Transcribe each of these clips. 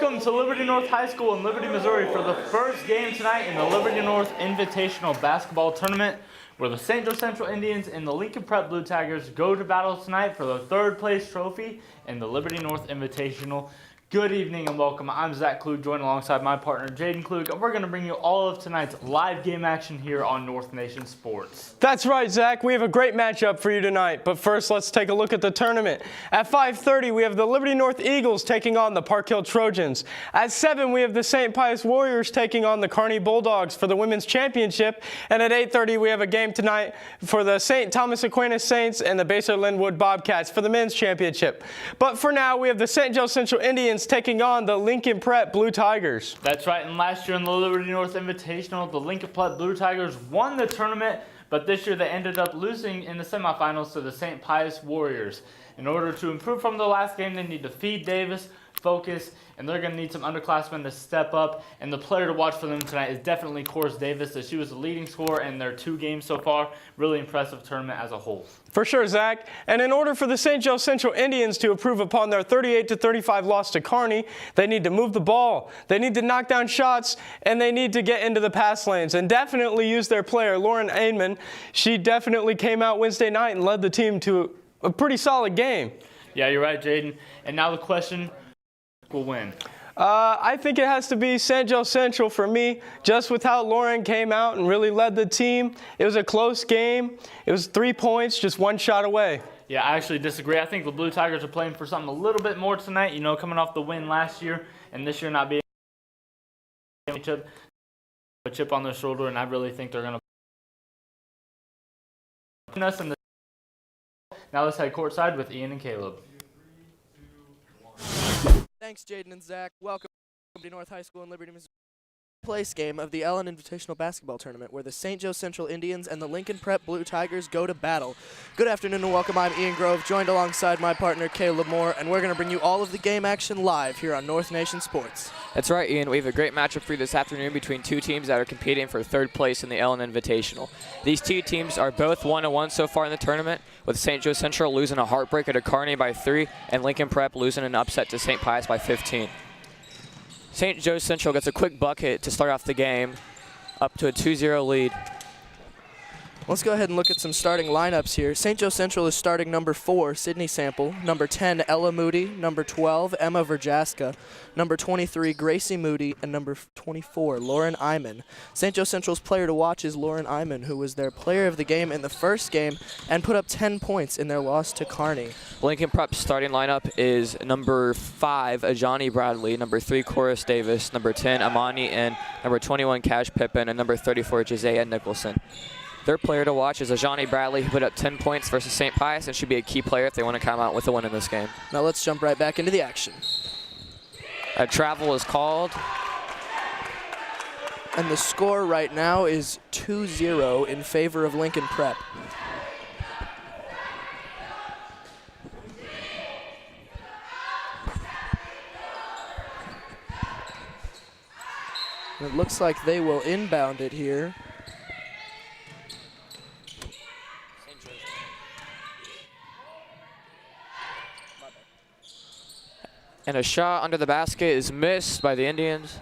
welcome to Liberty North High School in Liberty, Missouri for the first game tonight in the Liberty North Invitational basketball tournament, where the St. Joe Central Indians and the Lincoln Prep Blue Tigers go to battle tonight for the third place trophy in the Liberty North Invitational. Good evening and welcome. I'm Zach Klug, joined alongside my partner Jaden Klug, and we're going to bring you all of tonight's live game action here on North Nation Sports. That's right, Zach. We have a great matchup for you tonight. But first, let's take a look at the tournament. At 5:30, we have the Liberty North Eagles taking on the Park Hill Trojans. At 7, we have the St. Pius Warriors taking on the Kearney Bulldogs for the women's championship. And at 8:30, we have a game tonight for the St. Thomas Aquinas Saints and the Basehor Linwood Bobcats for the men's championship. But for now, we have the St. Joe Central Indians taking on the Lincoln Prep Blue Tigers. That's right, and last year in the Liberty North Invitational, the Lincoln Prep Blue Tigers won the tournament, but this year they ended up losing in the semifinals to the St. Pius Warriors. In order to improve from the last game, they need to feed Davis, focus, and they're going to need some underclassmen to step up. And the player to watch for them tonight is definitely Cores Davis, as she was the leading scorer in their 2 games so far. Really impressive tournament as a whole. For sure, Zach. And in order for the St. Joe Central Indians to improve upon their 38-35 loss to Kearney, they need to move the ball. They need to knock down shots, and they need to get into the pass lanes and definitely use their player, Lauren Aidman. She definitely came out Wednesday night and led the team to a pretty solid game. Yeah, you're right, Jaden. And now the question, will win? I think it has to be St. Joe Central for me, just with how Lauren came out and really led the team. It was a close game. It was 3 points, just 1 shot away. Yeah, I actually disagree. I think the Blue Tigers are playing for something a little bit more tonight, you know, coming off the win last year, and this year not being a chip on their shoulder, and I really think they're going to us in the. Now let's head courtside with Ian and Caleb. Thanks, Jaden and Zach. Welcome to North High School in Liberty, Missouri. Place game of the LN Invitational basketball tournament, where the St. Joe Central Indians and the Lincoln Prep Blue Tigers go to battle. Good afternoon and welcome. I'm Ian Grove, joined alongside my partner Caleb Moore, and we're going to bring you all of the game action live here on North Nation Sports. That's right, Ian. We have a great matchup for you this afternoon between 2 teams that are competing for 3rd place in the LN Invitational. These 2 teams are both 1-1 so far in the tournament, with St. Joe Central losing a heartbreaker to Kearney by 3 and Lincoln Prep losing an upset to St. Pius by 15. St. Joe Central gets a quick bucket to start off the game, up to a 2-0 lead. Let's go ahead and look at some starting lineups here. St. Joe Central is starting number 4, Sydney Sample, number 10, Ella Moody, number 12, Emma Verjaska, number 23, Gracie Moody, and number 24, Lauren Iman. St. Joe Central's player to watch is Lauren Iman, who was their player of the game in the first game and put up 10 points in their loss to Kearney. Lincoln Prep's starting lineup is number 5, Ajani Bradley, number 3, Cores Davis, number 10, Amani, and number 21, Cash Pippin, and number 34, Jazea Nicholson. Their player to watch is Ajani Bradley, who put up 10 points versus St. Pius and should be a key player if they want to come out with a win in this game. Now let's jump right back into the action. A travel is called. And the score right now is 2-0 in favor of Lincoln Prep. It looks like they will inbound it here. And a shot under the basket is missed by the Indians.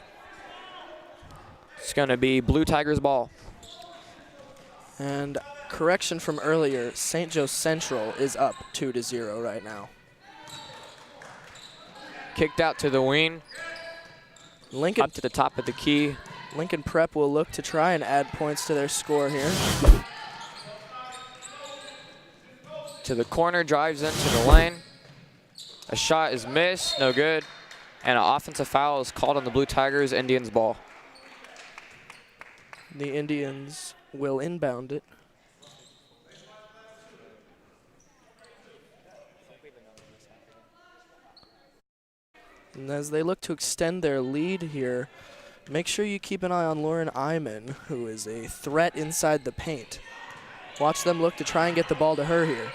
It's going to be Blue Tigers ball. And correction from earlier, St. Joe Central is up 2-0 right now. Kicked out to the wing. Lincoln up to the top of the key. Lincoln Prep will look to try and add points to their score here. To the corner, drives into the lane. A shot is missed, no good. And an offensive foul is called on the Blue Tigers, Indians ball. The Indians will inbound it. And as they look to extend their lead here, make sure you keep an eye on Lauren Iman, who is a threat inside the paint. Watch them look to try and get the ball to her here.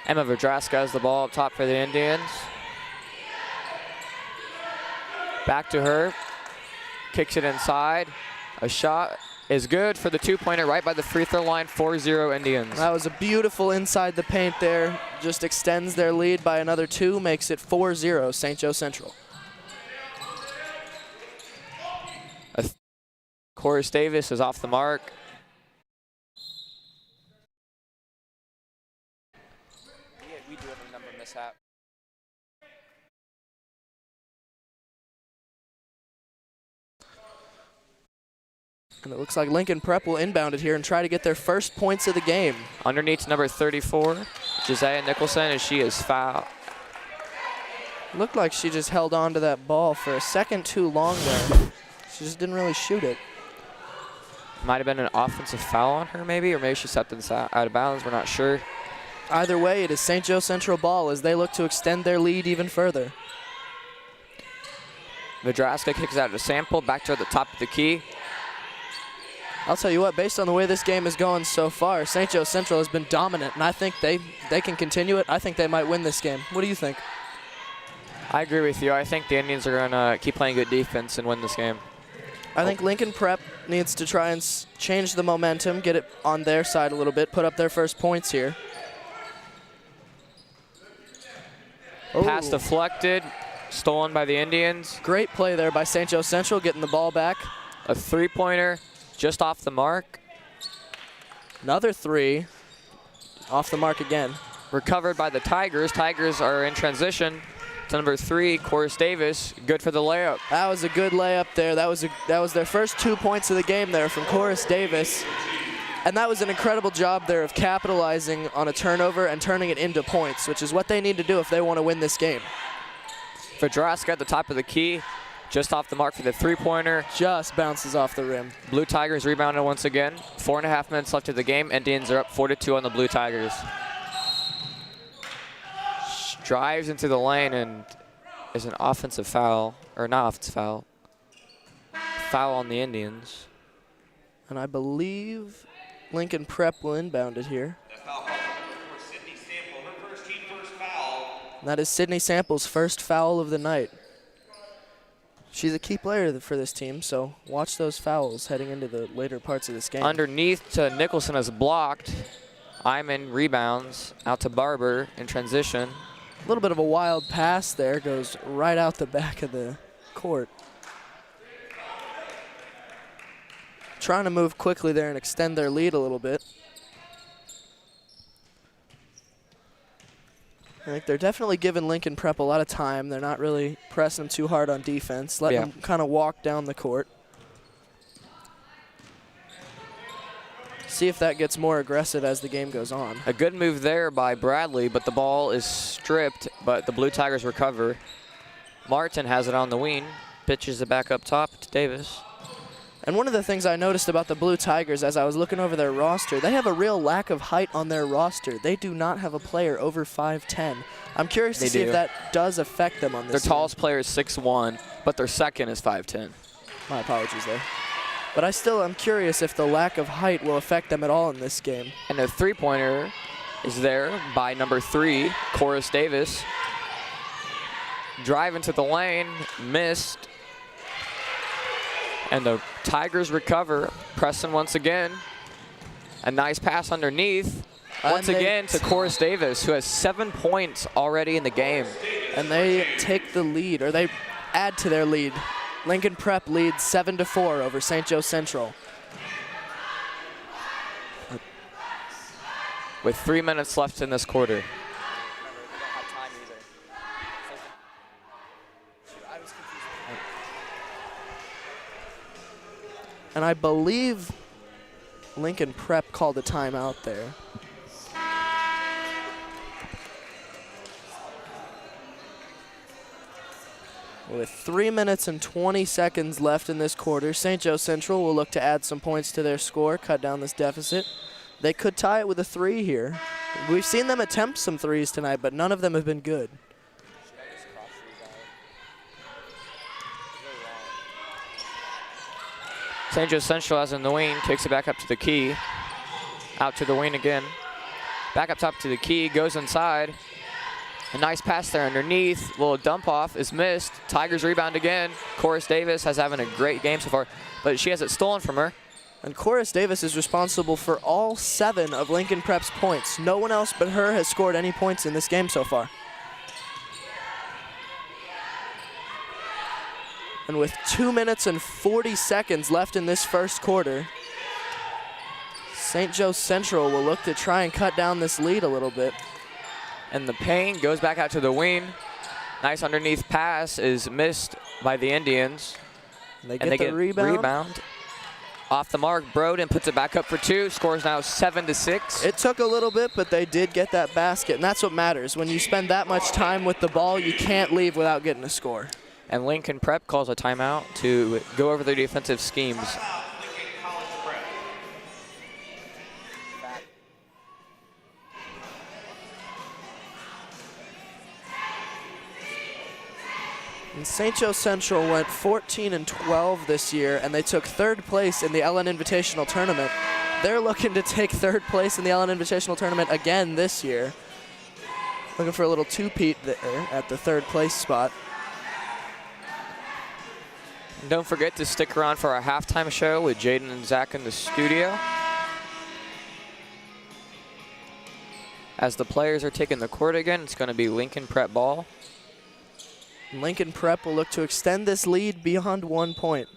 Emma Verjaska has the ball up top for the Indians. Back to her. Kicks it inside. A shot is good for the two-pointer right by the free throw line, 4-0 Indians. That was a beautiful inside the paint there. Just extends their lead by another 2, makes it 4-0 St. Joe Central. Corus Davis is off the mark. We do have a number mishap. And it looks like Lincoln Prep will inbound it here and try to get their first points of the game. Underneath number 34, Josiah Nicholson, as she is fouled. Looked like she just held on to that ball for a second too long there. She just didn't really shoot it. Might have been an offensive foul on her maybe, or maybe she stepped inside, out of bounds, we're not sure. Either way, it is St. Joe Central ball as they look to extend their lead even further. Nebraska kicks out to Sample, back to the top of the key. I'll tell you what, based on the way this game is going so far, St. Joe Central has been dominant, and I think they can continue it. I think they might win this game. What do you think? I agree with you. I think the Indians are going to keep playing good defense and win this game. I think Lincoln Prep needs to try and change the momentum, get it on their side a little bit, put up their first points here. Pass Ooh. deflected, stolen by the Indians. Great play there by St. Joe Central, getting the ball back. A three-pointer just off the mark. Another 3, off the mark again. Recovered by the Tigers. Tigers are in transition to number 3, Corus Davis. Good for the layup. That was a good layup there. That was their first 2 points of the game there from Corus Davis. And that was an incredible job there of capitalizing on a turnover and turning it into points, which is what they need to do if they want to win this game. Nebraska at the top of the key. Just off the mark for the three-pointer. Just bounces off the rim. Blue Tigers rebounded once again. 4.5 minutes left of the game. Indians are up 4-2 on the Blue Tigers. Drives into the lane and is an offensive foul, or not offensive foul. Foul on the Indians. And I believe Lincoln Prep will inbound it here. And that is Sydney Sample's first foul of the night. She's a key player for this team, so watch those fouls heading into the later parts of this game. Underneath to Nicholson is blocked. Iman rebounds out to Barber in transition. A little bit of a wild pass there, goes right out the back of the court. Trying to move quickly there and extend their lead a little bit. I think they're definitely giving Lincoln Prep a lot of time. They're not really pressing them too hard on defense, letting them kind of walk down the court. See if that gets more aggressive as the game goes on. A good move there by Bradley, but the ball is stripped, but the Blue Tigers recover. Martin has it on the wing, pitches it back up top to Davis. And one of the things I noticed about the Blue Tigers as I was looking over their roster, they have a real lack of height on their roster. They do not have a player over 5'10". I'm curious to see if that does affect them on this. Their tallest player is 6'1", but their second is 5'10". My apologies there. But I'm curious if the lack of height will affect them at all in this game. And the three-pointer is there by number 3, Corus Davis. Drive into the lane, missed. And the Tigers recover, pressing once again. A nice pass underneath, once again to Corus Davis, who has 7 points already in the game. And they take the lead, or they add to their lead. Lincoln Prep leads 7-4 over St. Joe Central. With 3 minutes left in this quarter. And I believe Lincoln Prep called a timeout there. With 3 minutes and 20 seconds left in this quarter, St. Joe Central will look to add some points to their score, cut down this deficit. They could tie it with a 3 here. We've seen them attempt some threes tonight, but none of them have been good. St. Joe Central has in the wing, takes it back up to the key. Out to the wing again. Back up top to the key, goes inside. A nice pass there underneath. Little dump off is missed. Tigers rebound again. Corus Davis has having a great game so far, but she has it stolen from her. And Chorus Davis is responsible for all 7 of Lincoln Prep's points. No one else but her has scored any points in this game so far. And with 2 minutes and 40 seconds left in this first quarter, St. Joe Central will look to try and cut down this lead a little bit. And the paint goes back out to the wing. Nice underneath pass is missed by the Indians. They get the rebound. Off the mark, Broden puts it back up for 2. Scores now 7-6. It took a little bit, but they did get that basket, and that's what matters. When you spend that much time with the ball, you can't leave without getting a score. And Lincoln Prep calls a timeout to go over their defensive schemes. And St. Joe Central went 14-12 this year, and they took 3rd place in the LN Invitational Tournament. They're looking to take 3rd place in the LN Invitational Tournament again this year. Looking for a little two-peat there at the 3rd place spot. And don't forget to stick around for our halftime show with Jaden and Zach in the studio. As the players are taking the court again, it's going to be Lincoln Prep ball. Lincoln Prep will look to extend this lead beyond 1 point.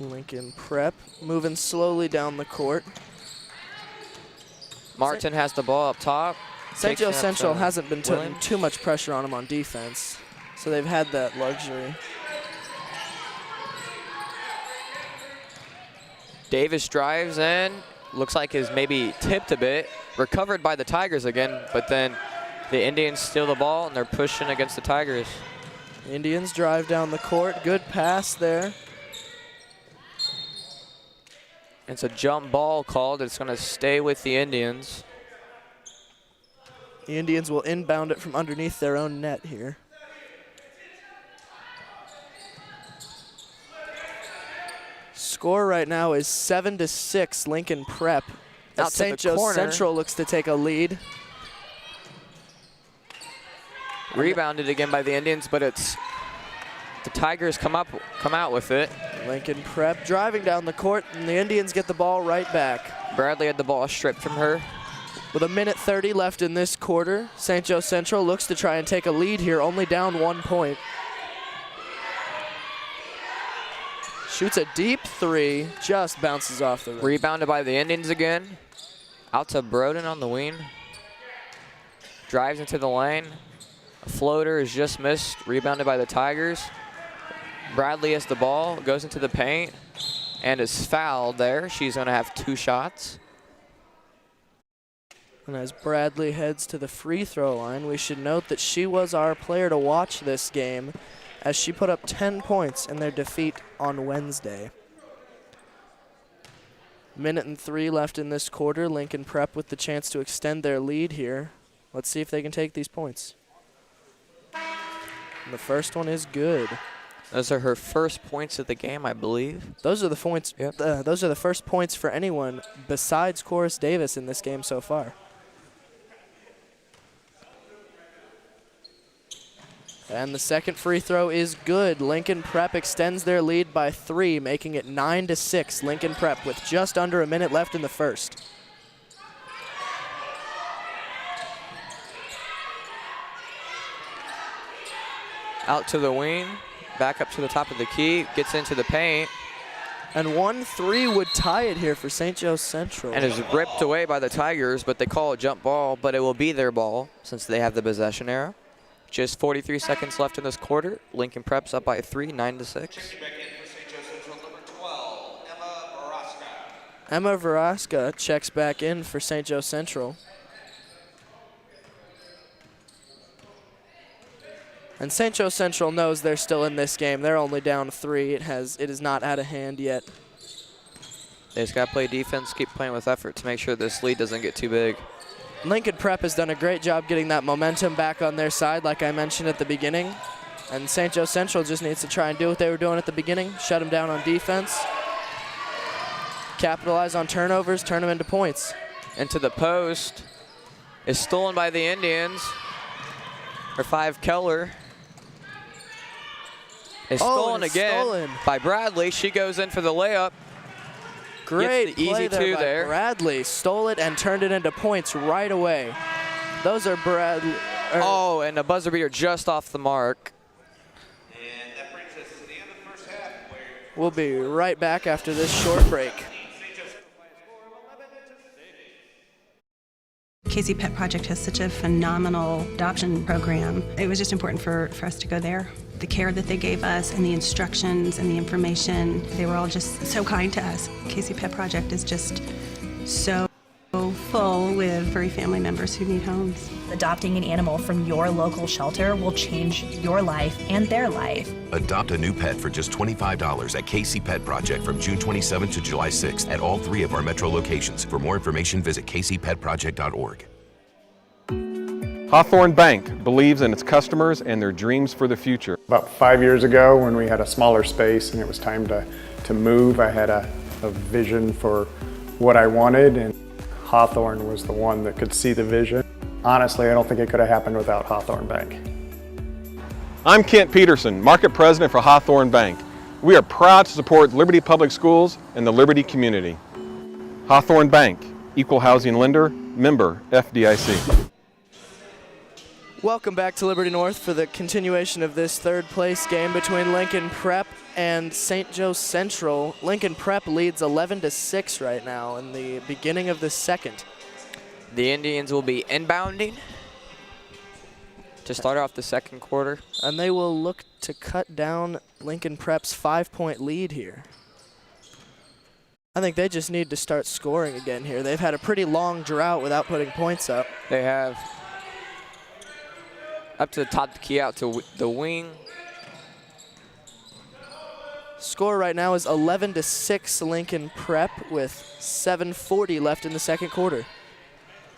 Lincoln Prep moving slowly down the court. Martin has the ball up top. St. Joe Central hasn't been putting too much pressure on him on defense, so they've had that luxury. Davis drives in. Looks like is maybe tipped a bit. Recovered by the Tigers again, but then the Indians steal the ball and they're pushing against the Tigers. Indians drive down the court. Good pass there. It's a jump ball called. It's going to stay with the Indians. The Indians will inbound it from underneath their own net here. Score right now is 7-6 Lincoln Prep. As St. Joe Central looks to take a lead. Rebounded again by the Indians, but it's the Tigers come out with it. Lincoln Prep driving down the court, and the Indians get the ball right back. Bradley had the ball stripped from her. With 1:30 left in this quarter, St. Joe Central looks to try and take a lead here, only down 1 point. Shoots a deep 3, just bounces off the rim. Rebounded by the Indians again. Out to Broden on the wing. Drives into the lane. A floater is just missed, rebounded by the Tigers. Bradley has the ball, goes into the paint, and is fouled there. She's going to have 2 shots. And as Bradley heads to the free throw line, we should note that she was our player to watch this game, as she put up 10 points in their defeat on Wednesday. 1:03 left in this quarter. Lincoln Prep with the chance to extend their lead here. Let's see if they can take these points. And the first one is good. Those are her first points of the game, I believe. Those are the points. Yep. Those are the first points for anyone besides Chorus Davis in this game so far. And the second free throw is good. Lincoln Prep extends their lead by 3, making it 9-6. Lincoln Prep with just under a minute left in the first. Out to the wing, back up to the top of the key, gets into the paint. And 1-3 would tie it here for St. Joe Central. And is ripped away by the Tigers, but they call a jump ball, but it will be their ball since they have the possession arrow. Just 43 seconds left in this quarter. Lincoln Prep's up by 3, 9-6. Emma Veraska checks back in for St. Joe Central. And St. Joe Central knows they're still in this game. They're only down 3. It is not out of hand yet. They just got to play defense, keep playing with effort to make sure this lead doesn't get too big. Lincoln Prep has done a great job getting that momentum back on their side, like I mentioned at the beginning. And St. Joe Central just needs to try and do what they were doing at the beginning, shut them down on defense, capitalize on turnovers, turn them into points. Into the post is stolen by the Indians. Or 5 Keller. is Oh, stolen and it's again stolen. by Bradley. She goes in for the layup. Great Gets the play easy there two by there. Bradley. Stole it and turned it into points right away. Those are Bradley. Oh, and a buzzer beater just off the mark. And that brings us to the end of the first half, where We'll be right back after this short break. Casey Pet Project has such a phenomenal adoption program. It was just important for us to go there. The care that they gave us and the instructions and the information, they were all just so kind to us. Casey Pet Project is just so full with furry family members who need homes. Adopting an animal from your local shelter will change your life and their life. Adopt a new pet for just $25 at Casey Pet Project from June 27th to July 6th at all 3 of our metro locations. For more information, visit caseypetproject.org. Hawthorn Bank believes in its customers and their dreams for the future. About 5 years ago, when we had a smaller space and it was time to move, I had a vision for what I wanted, and Hawthorn was the one that could see the vision. Honestly, I don't think it could have happened without Hawthorn Bank. I'm Kent Peterson, Market President for Hawthorn Bank. We are proud to support Liberty Public Schools and the Liberty community. Hawthorn Bank, Equal Housing Lender, member FDIC. Welcome back to Liberty North for the continuation of this third place game between Lincoln Prep and St. Joe Central. Lincoln Prep leads 11-6 right now in the beginning of the second. The Indians will be inbounding to start off the second quarter. And they will look to cut down Lincoln Prep's 5-point lead here. I think they just need to start scoring again here. They've had a pretty long drought without putting points up. They have up to the top, the key out to the wing. Score right now is 11-6 Lincoln Prep with 7:40 left in the second quarter.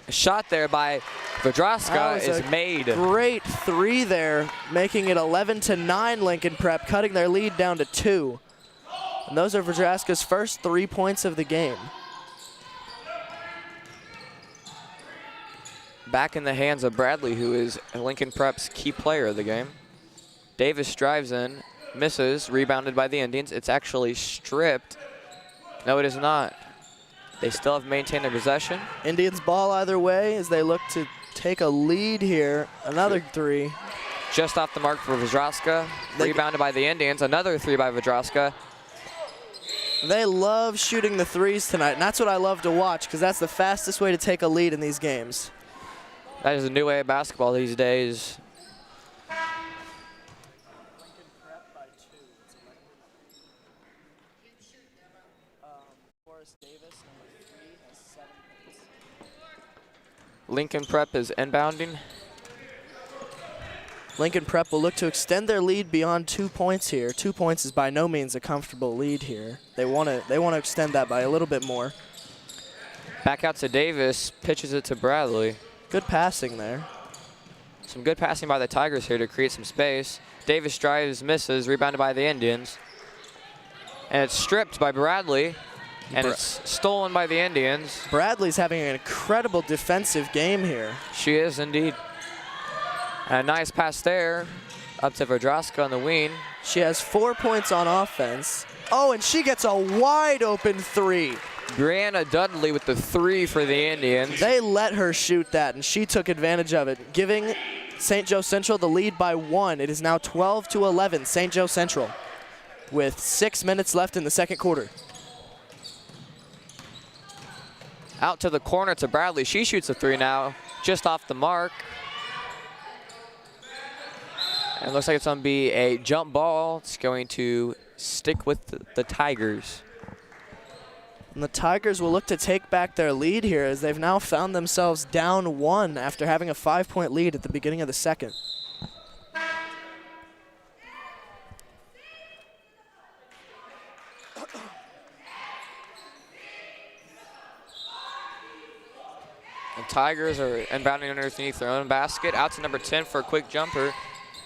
A shot there by Vadroska is made. Great three there, making it 11-9 Lincoln Prep, cutting their lead down to 2. And those are Vadroska's first 3 points of the game. Back in the hands of Bradley, who is Lincoln Prep's key player of the game. Davis drives in, misses, rebounded by the Indians. It's actually stripped. No, it is not. They still have maintained their possession. Indians ball either way as they look to take a lead here. Another three. Just off the mark for Vadroska. Rebounded by the Indians. Another three by Vadroska. They love shooting the threes tonight, and that's what I love to watch because that's the fastest way to take a lead in these games. That is a new way of basketball these days. Lincoln Prep is inbounding. Lincoln Prep will look to extend their lead beyond 2 points here. 2 points is by no means a comfortable lead here. They want to extend that by a little bit more. Back out to Davis, pitches it to Bradley. Good passing there. Some good passing by the Tigers here to create some space. Davis drives, misses, rebounded by the Indians. And it's stripped by Bradley, and it's stolen by the Indians. Bradley's having an incredible defensive game here. She is indeed. And a nice pass there, up to Vadroska on the wing. She has 4 points on offense. Oh, and she gets a wide open three. Brianna Dudley with the three for the Indians. They let her shoot that, and she took advantage of it, giving St. Joe Central the lead by 1. It is now 12-11, St. Joe Central, with 6 minutes left in the second quarter. Out to the corner to Bradley. She shoots a three now, just off the mark. And it looks like it's going to be a jump ball. It's going to stick with the Tigers. And the Tigers will look to take back their lead here as they've now found themselves down 1 after having a 5-point lead at the beginning of the second. The Tigers are inbounding underneath their own basket. Out to number 10 for a quick jumper. A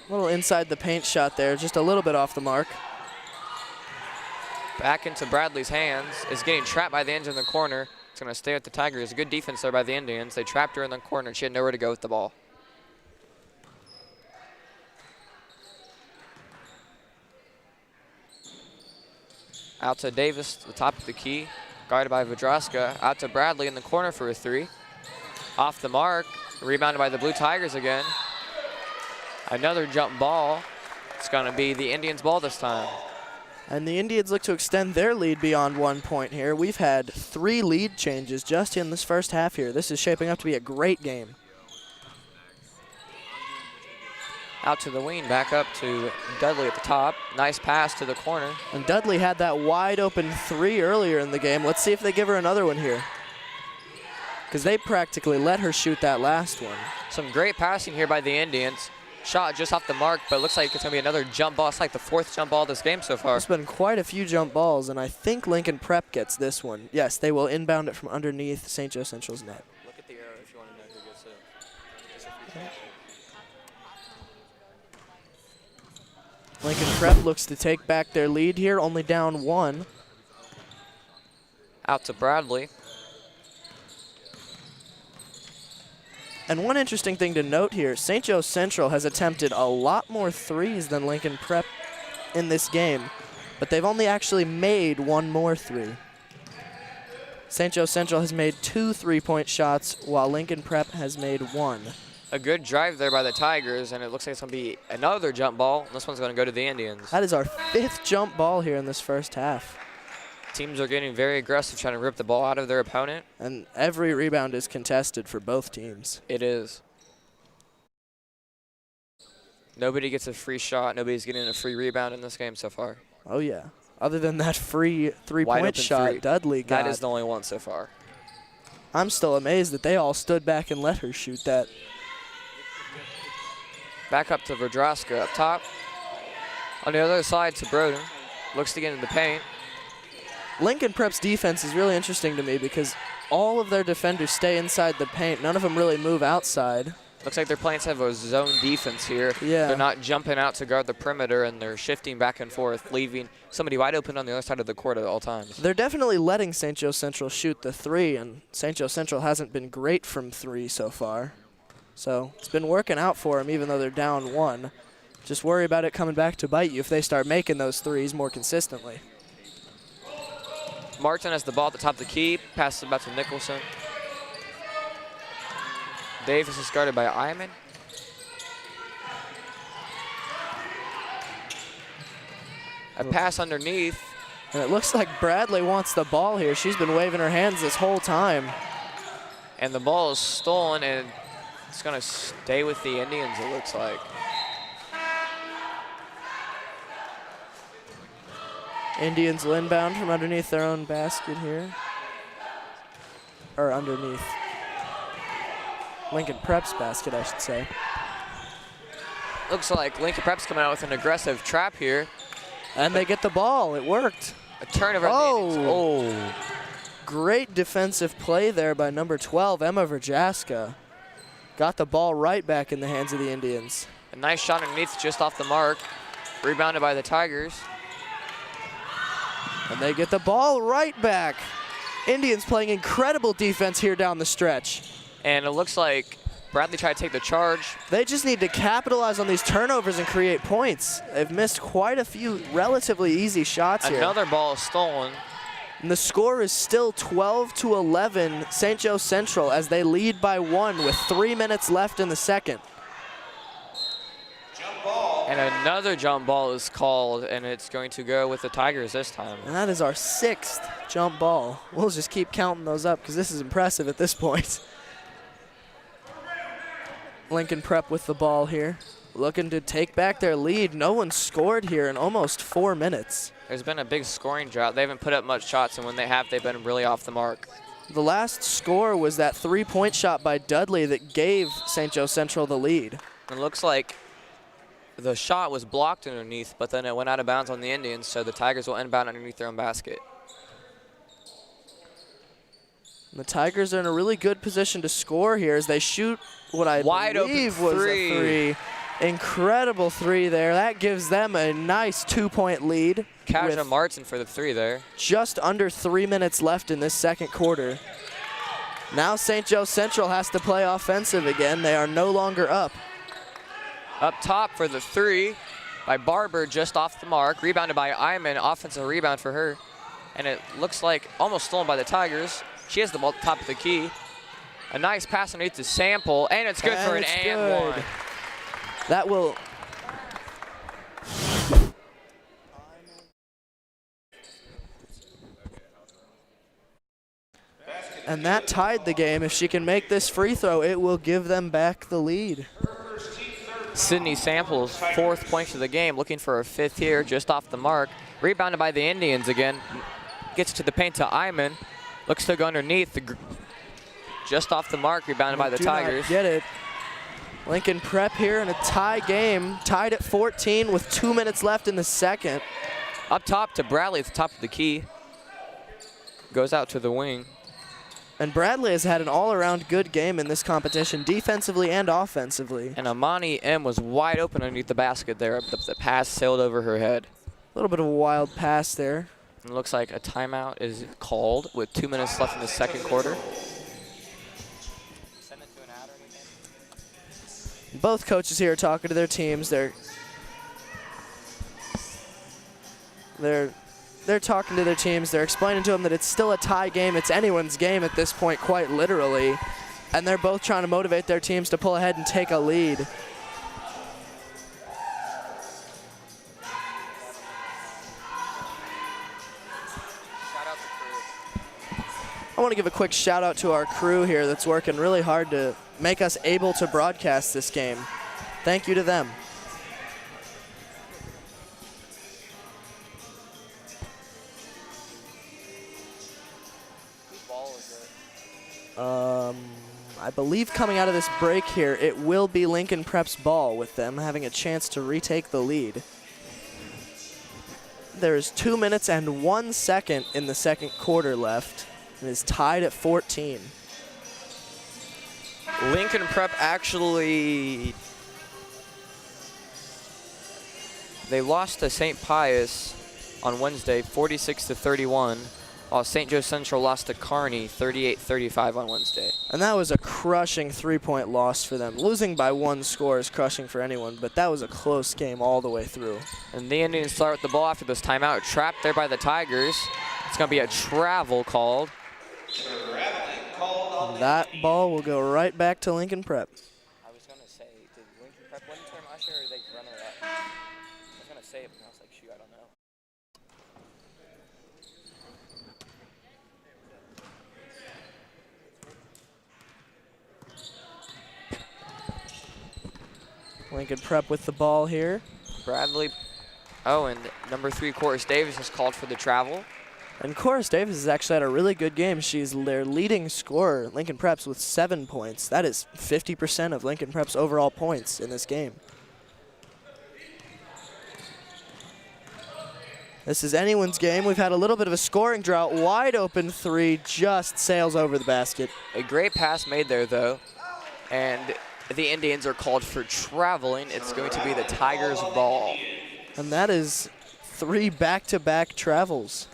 little inside the paint shot there, just a little bit off the mark. Back into Bradley's hands. Is getting trapped by the Indians in the corner. It's going to stay with the Tigers. Good defense there by the Indians. They trapped her in the corner. She had nowhere to go with the ball. Out to Davis, the top of the key, guarded by Vadraska. Out to Bradley in the corner for a 3. Off the mark, rebounded by the Blue Tigers again. Another jump ball. It's going to be the Indians' ball this time. And the Indians look to extend their lead beyond 1 point here. We've had 3 lead changes just in this first half here. This is shaping up to be a great game. Out to the wing, back up to Dudley at the top. Nice pass to the corner. And Dudley had that wide open 3 earlier in the game. Let's see if they give her another one here, because they practically let her shoot that last one. Some great passing here by the Indians. Shot just off the mark, but it looks like it's going to be another jump ball. It's like the 4th jump ball this game so far. There's been quite a few jump balls, and I think Lincoln Prep gets this one. Yes, they will inbound it from underneath St. Joe Central's net. Look at the arrow if you want to know who gets it. Lincoln Prep looks to take back their lead here, only down 1. Out to Bradley. And one interesting thing to note here, St. Joe Central has attempted a lot more 3s than Lincoln Prep in this game, but they've only actually made 1 more 3. St. Joe Central has made 2 3-point shots, while Lincoln Prep has made 1. A good drive there by the Tigers, and it looks like it's going to be another jump ball. This one's going to go to the Indians. That is our 5th jump ball here in this first half. Teams are getting very aggressive, trying to rip the ball out of their opponent. And every rebound is contested for both teams. It is. Nobody gets a free shot. Nobody's getting a free rebound in this game so far. Oh, yeah. Other than that free 3-point shot Dudley got. That is the only one so far. I'm still amazed that they all stood back and let her shoot that. Back up to Vadraska up top. On the other side to Broden. Looks to get into the paint. Lincoln Prep's defense is really interesting to me because all of their defenders stay inside the paint. None of them really move outside. Looks like they're playing kind of a zone defense here. Yeah. They're not jumping out to guard the perimeter, and they're shifting back and forth, leaving somebody wide open on the other side of the court at all times. They're definitely letting St. Joe Central shoot the 3, and St. Joe Central hasn't been great from 3 so far. So it's been working out for them even though they're down 1. Just worry about it coming back to bite you if they start making those 3s more consistently. Martin has the ball at the top of the key, passes it back to Nicholson. Davis is guarded by Iman. A pass underneath. And it looks like Bradley wants the ball here. She's been waving her hands this whole time. And the ball is stolen, and it's going to stay with the Indians, it looks like. Indians will inbound from underneath their own basket here. Or underneath Lincoln Prep's basket, I should say. Looks like Lincoln Prep's coming out with an aggressive trap here. And they get the ball. It worked. A turnover. Oh. Great defensive play there by number 12, Emma Verjaska. Got the ball right back in the hands of the Indians. A nice shot underneath just off the mark. Rebounded by the Tigers. And they get the ball right back. Indians playing incredible defense here down the stretch. And it looks like Bradley tried to take the charge. They just need to capitalize on these turnovers and create points. They've missed quite a few relatively easy shots here. Another ball is stolen. And the score is still 12-11 St. Joe Central as they lead by 1 with 3 minutes left in the second. And another jump ball is called, and it's going to go with the Tigers this time. And that is our 6th jump ball. We'll just keep counting those up because this is impressive at this point. Lincoln Prep with the ball here, looking to take back their lead. No one scored here in almost 4 minutes. There's been a big scoring drought. They haven't put up much shots, and when they have, they've been really off the mark. The last score was that 3-point shot by Dudley that gave St. Joe Central the lead. It looks like the shot was blocked underneath, but then it went out of bounds on the Indians, so the Tigers will inbound underneath their own basket. And the Tigers are in a really good position to score here as they shoot what I believe was a 3. Incredible 3 there. That gives them a nice 2-point lead. Kaja Martin for the 3 there. Just under 3 minutes left in this second quarter. Now St. Joe Central has to play offensive again. They are no longer up. Up top for the 3. by Barber, just off the mark. Rebounded by Iman, offensive rebound for her. And it looks like almost stolen by the Tigers. She has the ball at the top of the key. A nice pass underneath to Sample, and it's good for an and one. That will... And that tied the game. If she can make this free throw, it will give them back the lead. Sydney Sample's 4th point of the game, looking for a 5th here, just off the mark. Rebounded by the Indians again. Gets to the paint to Iman. Looks to go underneath. Just off the mark, rebounded by the Tigers. Not get it. Lincoln Prep here in a tie game, tied at 14 with 2 minutes left in the second. Up top to Bradley at the top of the key. Goes out to the wing. And Bradley has had an all-around good game in this competition, defensively and offensively. And Amani M was wide open underneath the basket there. The pass sailed over her head. A little bit of a wild pass there. It looks like a timeout is called with 2 minutes left in the second quarter. Both coaches here are talking to their teams. They're talking to their teams. They're explaining to them that it's still a tie game. It's anyone's game at this point, quite literally. And they're both trying to motivate their teams to pull ahead and take a lead. I want to give a quick shout out to our crew here that's working really hard to make us able to broadcast this game. Thank you to them. I believe coming out of this break here, it will be Lincoln Prep's ball, with them having a chance to retake the lead. There is 2 minutes and 1 second in the second quarter left. It is tied at 14. Lincoln Prep actually, they lost to St. Pius on Wednesday, 46-31, while St. Joe Central lost to Kearney, 38-35 on Wednesday. And that was a crushing 3-point loss for them. Losing by 1 score is crushing for anyone, but that was a close game all the way through. And the Indians start with the ball after this timeout, trapped there by the Tigers. It's going to be a travel called. And that ball will go right back to Lincoln Prep. I was going to say, did Lincoln Prep win the tournament last year, or did they run it up? I was going to say it, but I was like, shoot, I don't know. Lincoln Prep with the ball here. Bradley. Oh, and number 3, Chorus Davis, is called for the travel. And Chorus Davis has actually had a really good game. She's their leading scorer, Lincoln Prep's, with 7 points. That is 50% of Lincoln Prep's overall points in this game. This is anyone's game. We've had a little bit of a scoring drought. Wide open 3 just sails over the basket. A great pass made there, though. And the Indians are called for traveling. It's going to be the Tigers' ball. And that is 3 back-to-back travels.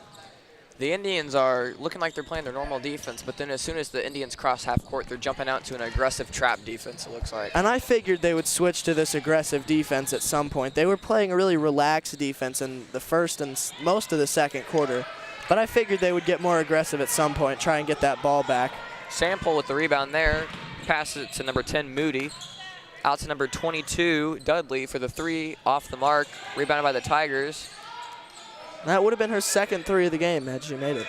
The Indians are looking like they're playing their normal defense, but then as soon as the Indians cross half court, they're jumping out to an aggressive trap defense, it looks like. And I figured they would switch to this aggressive defense at some point. They were playing a really relaxed defense in the first and most of the second quarter, but I figured they would get more aggressive at some point, try and get that ball back. Sample with the rebound there, passes it to number 10, Moody. Out to number 22, Dudley, for the 3 off the mark, rebounded by the Tigers. That would have been her second 3 of the game had she made it.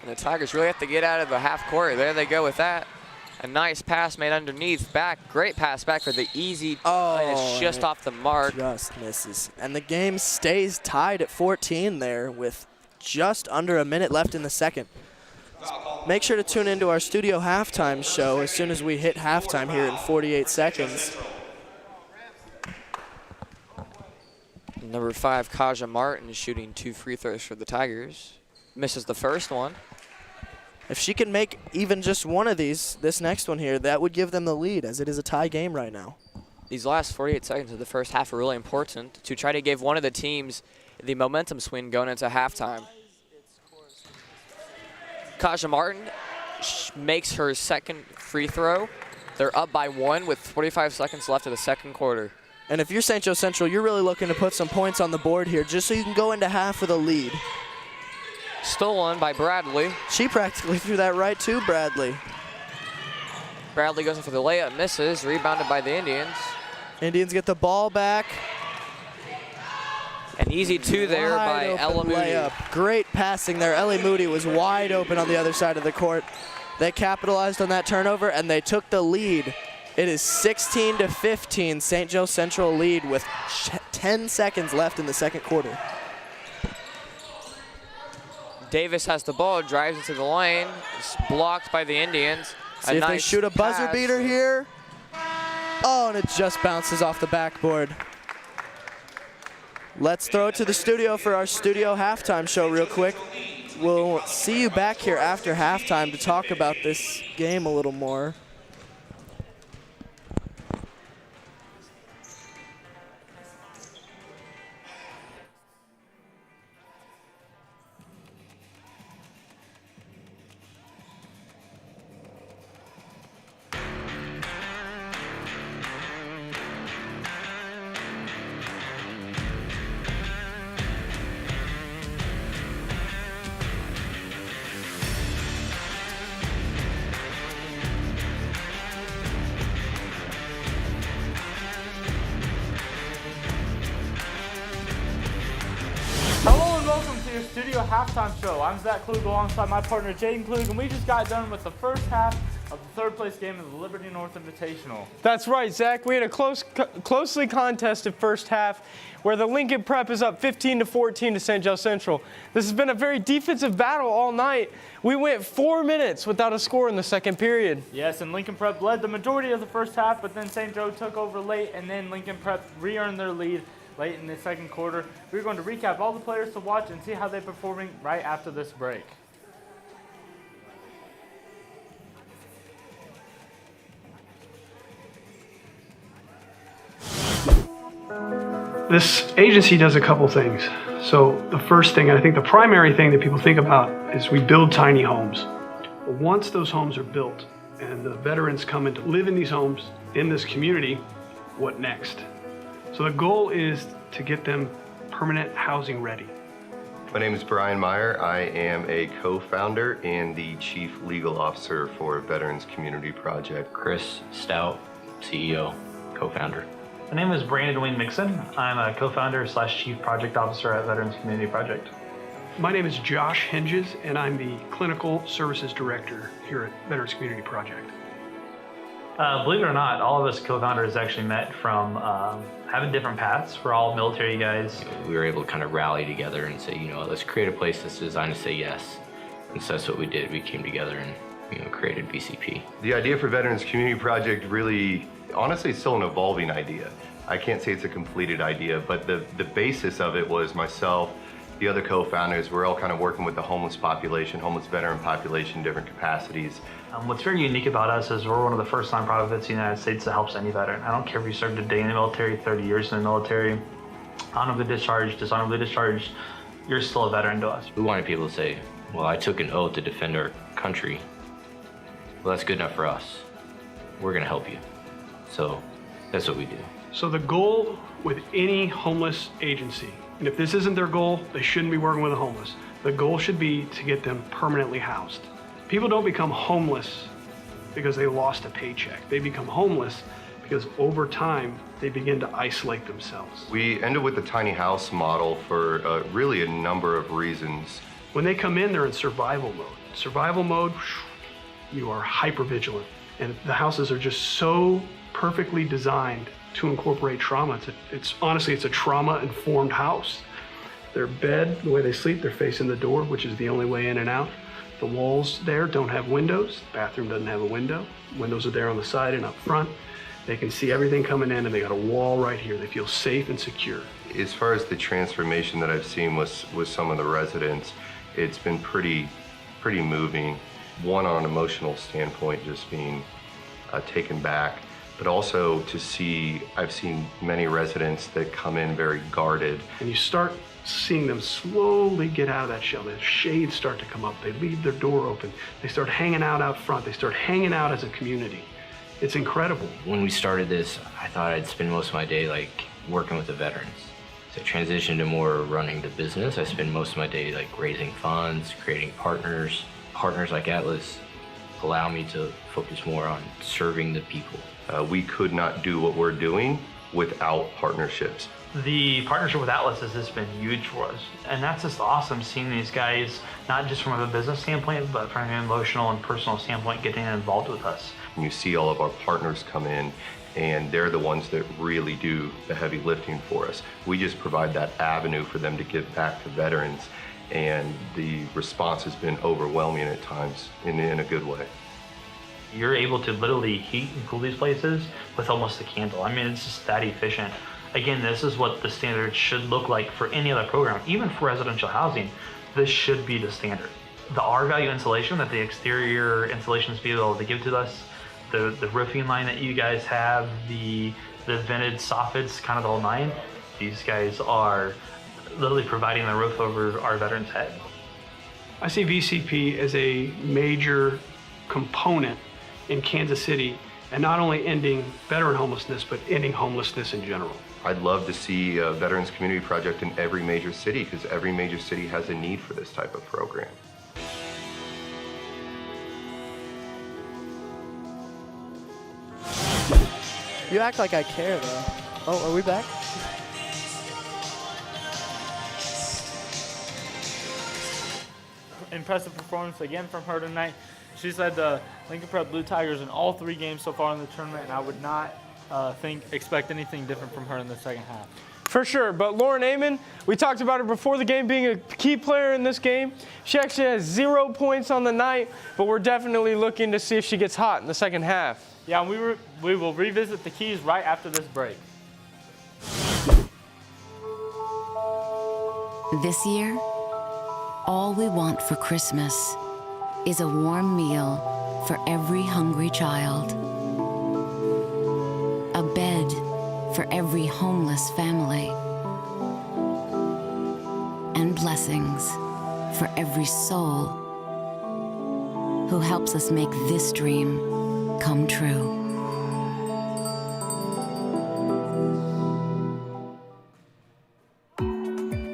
And the Tigers really have to get out of the half court. There they go with that. A nice pass made underneath, back. Great pass back for the easy. And it's just off the mark. Just misses. And the game stays tied at 14 there with just under a minute left in the second. Make sure to tune into our studio halftime show as soon as we hit halftime here in 48 seconds. Number 5, Kaja Martin, is shooting 2 free throws for the Tigers. Misses the first one. If she can make even just one of these, this next one here, that would give them the lead, as it is a tie game right now. These last 48 seconds of the first half are really important to try to give one of the teams the momentum swing going into halftime. Kaja Martin makes her second free throw. They're up by 1 with 45 seconds left of the second quarter. And if you're St. Joe Central, you're really looking to put some points on the board here just so you can go into half with a lead. Stolen by Bradley. She practically threw that right to Bradley. Bradley goes in for the layup, misses, rebounded by the Indians. Indians get the ball back. An easy 2 there by Ella Moody. Layup. Great passing there. Ellie Moody was wide open on the other side of the court. They capitalized on that turnover and they took the lead. It is 16-15, St. Joe Central lead with 10 seconds left in the second quarter. Davis has the ball, drives into the lane. It's blocked by the Indians. See if they shoot a buzzer beater here. Oh, and it just bounces off the backboard. Let's throw it to the studio for our studio halftime show real quick. We'll see you back here after halftime to talk about this game a little more. Hello and welcome to your studio halftime show. I'm Zach Klug alongside my partner Jaden Klug, and we just got done with the first half of the third place game of the Liberty North Invitational. That's right, Zach. We had a closely contested first half where the Lincoln Prep is up 15-14 to St. Joe Central. This has been a very defensive battle all night. We went 4 minutes without a score in the second period. Yes, and Lincoln Prep led the majority of the first half, but then St. Joe took over late, and then Lincoln Prep re-earned their lead late in the second quarter. We're going to recap all the players to watch and see how they're performing right after this break. This agency does a couple things. So the first thing, and I think the primary thing that people think about, is we build tiny homes. But once those homes are built and the veterans come in to live in these homes, in this community, what next? So the goal is to get them permanent housing ready. My name is Brian Meyer. I am a co-founder and the chief legal officer for Veterans Community Project. Chris Stout, CEO, co-founder. My name is Brandon Wayne Mixon. I'm a co-founder / chief project officer at Veterans Community Project. My name is Josh Hinges, and I'm the clinical services director here at Veterans Community Project. Believe it or not, all of us co-founders actually met from having different paths. We're all military guys. We were able to kind of rally together and say, let's create a place that's designed to say yes. And so that's what we did. We came together and created VCP. The idea for Veterans Community Project really, honestly, it's still an evolving idea. I can't say it's a completed idea, but the basis of it was myself, the other co-founders, we're all kind of working with the homeless population, homeless veteran population, different capacities. What's very unique about us is we're one of the first nonprofits in the United States that helps any veteran. I don't care if you served a day in the military, 30 years in the military, honorably discharged, dishonorably discharged, you're still a veteran to us. We wanted people to say, well, I took an oath to defend our country. Well, that's good enough for us. We're gonna help you. So that's what we do. So the goal with any homeless agency, and if this isn't their goal, they shouldn't be working with the homeless. The goal should be to get them permanently housed. People don't become homeless because they lost a paycheck. They become homeless because over time, they begin to isolate themselves. We ended with the tiny house model for really a number of reasons. When they come in, they're in survival mode. Survival mode, you are hyper vigilant. And the houses are just so perfectly designed to incorporate trauma. Honestly, it's a trauma-informed house. Their bed, the way they sleep, they're facing the door, which is the only way in and out. The walls there don't have windows. The bathroom doesn't have a window. Windows are there on the side and up front. They can see everything coming in, and they got a wall right here. They feel safe and secure. As far as the transformation that I've seen with some of the residents, it's been pretty moving. One, on an emotional standpoint, just being taken back, but also to see, I've seen many residents that come in very guarded. And you start seeing them slowly get out of that shell. The shades start to come up. They leave their door open. They start hanging out front. They start hanging out as a community. It's incredible. When we started this, I thought I'd spend most of my day like working with the veterans. So I transitioned to more running the business. I spend most of my day like raising funds, creating partners. Partners like Atlas allow me to focus more on serving the people. We could not do what we're doing without partnerships. The partnership with Atlas has just been huge for us. And that's just awesome seeing these guys, not just from a business standpoint, but from an emotional and personal standpoint, getting involved with us. You see all of our partners come in, and they're the ones that really do the heavy lifting for us. We just provide that avenue for them to give back to veterans, and the response has been overwhelming at times in a good way. You're able to literally heat and cool these places with almost a candle. I mean, it's just that efficient. Again, this is what the standard should look like for any other program. Even for residential housing, this should be the standard. The R-value insulation that the exterior installations be able to give to us, the roofing line that you guys have, the vented soffits, kind of the whole nine, these guys are literally providing the roof over our veterans' head. I see VCP as a major component in Kansas City, and not only ending veteran homelessness, but ending homelessness in general. I'd love to see a Veterans Community Project in every major city, because every major city has a need for this type of program. You act like I care, though. Oh, are we back? Impressive performance again from her tonight. She said the Lincoln Prep Blue Tigers in all 3 games so far in the tournament, and I would not expect anything different from her in the second half. For sure, but Lauren Amon, we talked about her before the game being a key player in this game. She actually has 0 points on the night, but we're definitely looking to see if she gets hot in the second half. Yeah, and we will revisit the keys right after this break. This year, all we want for Christmas is a warm meal for every hungry child, a bed for every homeless family, and blessings for every soul who helps us make this dream come true.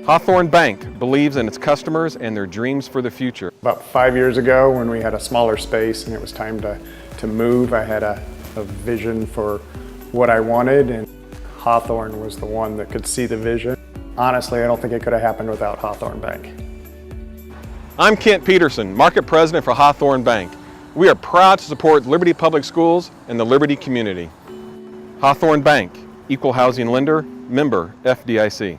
Hawthorn Bank believes in its customers and their dreams for the future. About 5 years ago, when we had a smaller space and it was time to move, I had a vision for what I wanted, and Hawthorn was the one that could see the vision. Honestly, I don't think it could have happened without Hawthorn Bank. I'm Kent Peterson, Market President for Hawthorn Bank. We are proud to support Liberty Public Schools and the Liberty community. Hawthorn Bank, Equal Housing Lender, member FDIC.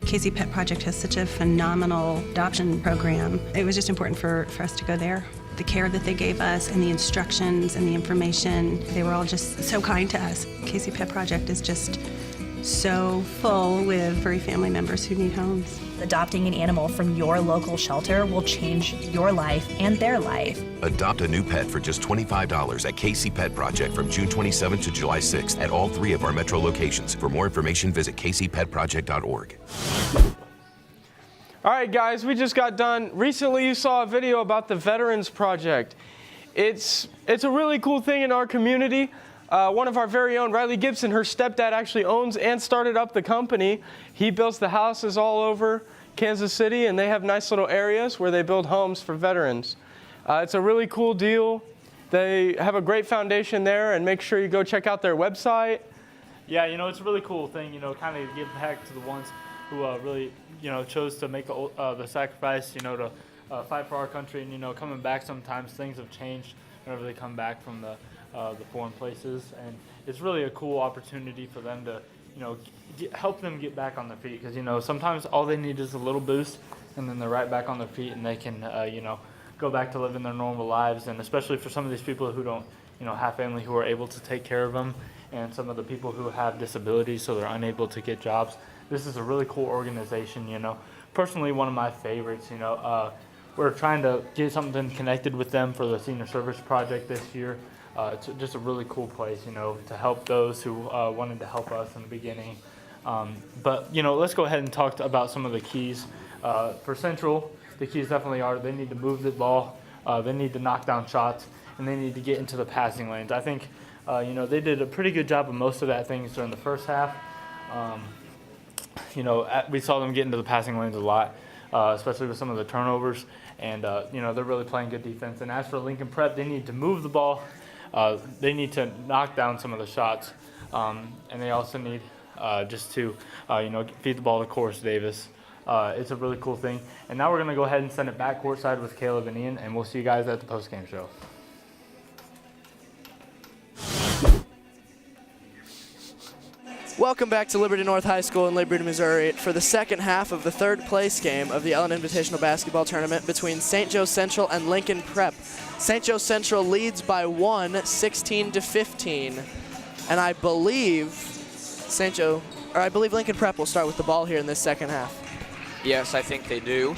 KC Pet Project has such a phenomenal adoption program. It was just important for us to go there. The care that they gave us and the instructions and the information, they were all just so kind to us. KC Pet Project is just so full with furry family members who need homes. Adopting an animal from your local shelter will change your life and their life. Adopt a new pet for just $25 at KC Pet Project from June 27th to July 6th at all 3 of our metro locations. For more information, visit kcpetproject.org. All right, guys, we just got done. Recently, you saw a video about the Veterans Project. It's a really cool thing in our community. One of our very own, Riley Gibson, her stepdad actually owns and started up the company. He builds the houses all over Kansas City, and they have nice little areas where they build homes for veterans. It's a really cool deal. They have a great foundation there, and make sure you go check out their website. Yeah, it's a really cool thing, kind of give back to the ones who really, chose to make the sacrifice, to fight for our country. And, coming back sometimes, things have changed whenever they come back from the foreign places. And it's really a cool opportunity for them to, help them get back on their feet. Because, sometimes all they need is a little boost, and then they're right back on their feet, and they can, go back to living their normal lives. And especially for some of these people who don't, have family who are able to take care of them, and some of the people who have disabilities so they're unable to get jobs. This is a really cool organization, Personally, one of my favorites, we're trying to get something connected with them for the Senior Service Project this year. It's just a really cool place, to help those who wanted to help us in the beginning. But, let's go ahead and talk about some of the keys. For Central, the keys definitely are they need to move the ball, they need to knock down shots, and they need to get into the passing lanes. I think, they did a pretty good job of most of that things during the first half. We saw them get into the passing lanes a lot, especially with some of the turnovers, and, they're really playing good defense. And as for Lincoln Prep, they need to move the ball. They need to knock down some of the shots, and they also need just to, feed the ball to Corus Davis. It's a really cool thing. And now we're going to go ahead and send it back courtside with Caleb and Ian, and we'll see you guys at the post-game show. Welcome back to Liberty North High School in Liberty, Missouri for the second half of the third place game of the LN Invitational basketball tournament between St. Joe Central and Lincoln Prep. St. Joe Central leads by 1, 16-15, and I believe Lincoln Prep will start with the ball here in this second half. Yes, I think they do.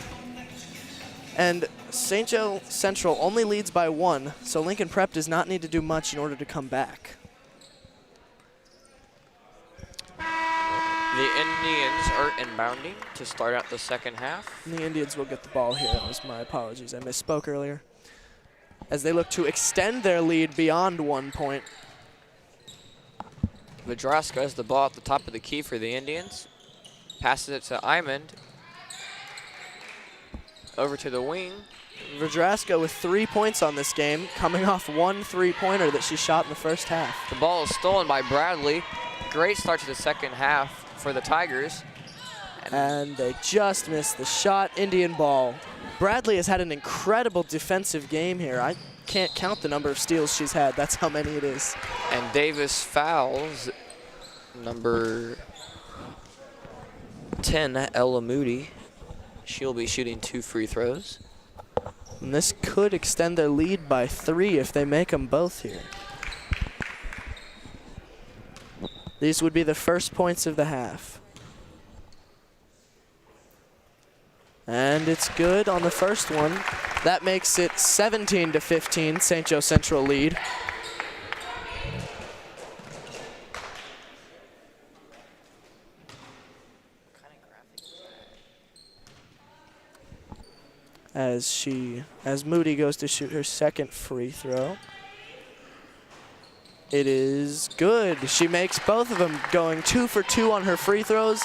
And St. Joe Central only leads by 1, so Lincoln Prep does not need to do much in order to come back. The Indians are inbounding to start out the second half. And the Indians will get the ball here. That was my apologies. I misspoke earlier. As they look to extend their lead beyond 1 point. Vadraska has the ball at the top of the key for the Indians. Passes it to Imond. Over to the wing. Vadraska with 3 points on this game, coming off 1 3-pointer that she shot in the first half. The ball is stolen by Bradley. Great start to the second half for the Tigers. And they just missed the shot. Indian ball. Bradley has had an incredible defensive game here. I can't count the number of steals she's had. That's how many it is. And Davis fouls number 10, Ella Moody. She'll be shooting 2 free throws. And this could extend their lead by 3 if they make them both here. These would be the first points of the half. And it's good on the first one. That makes it 17-15, St. Joe Central lead. As Moody goes to shoot her second free throw. It is good. She makes both of them, going 2 for 2 on her free throws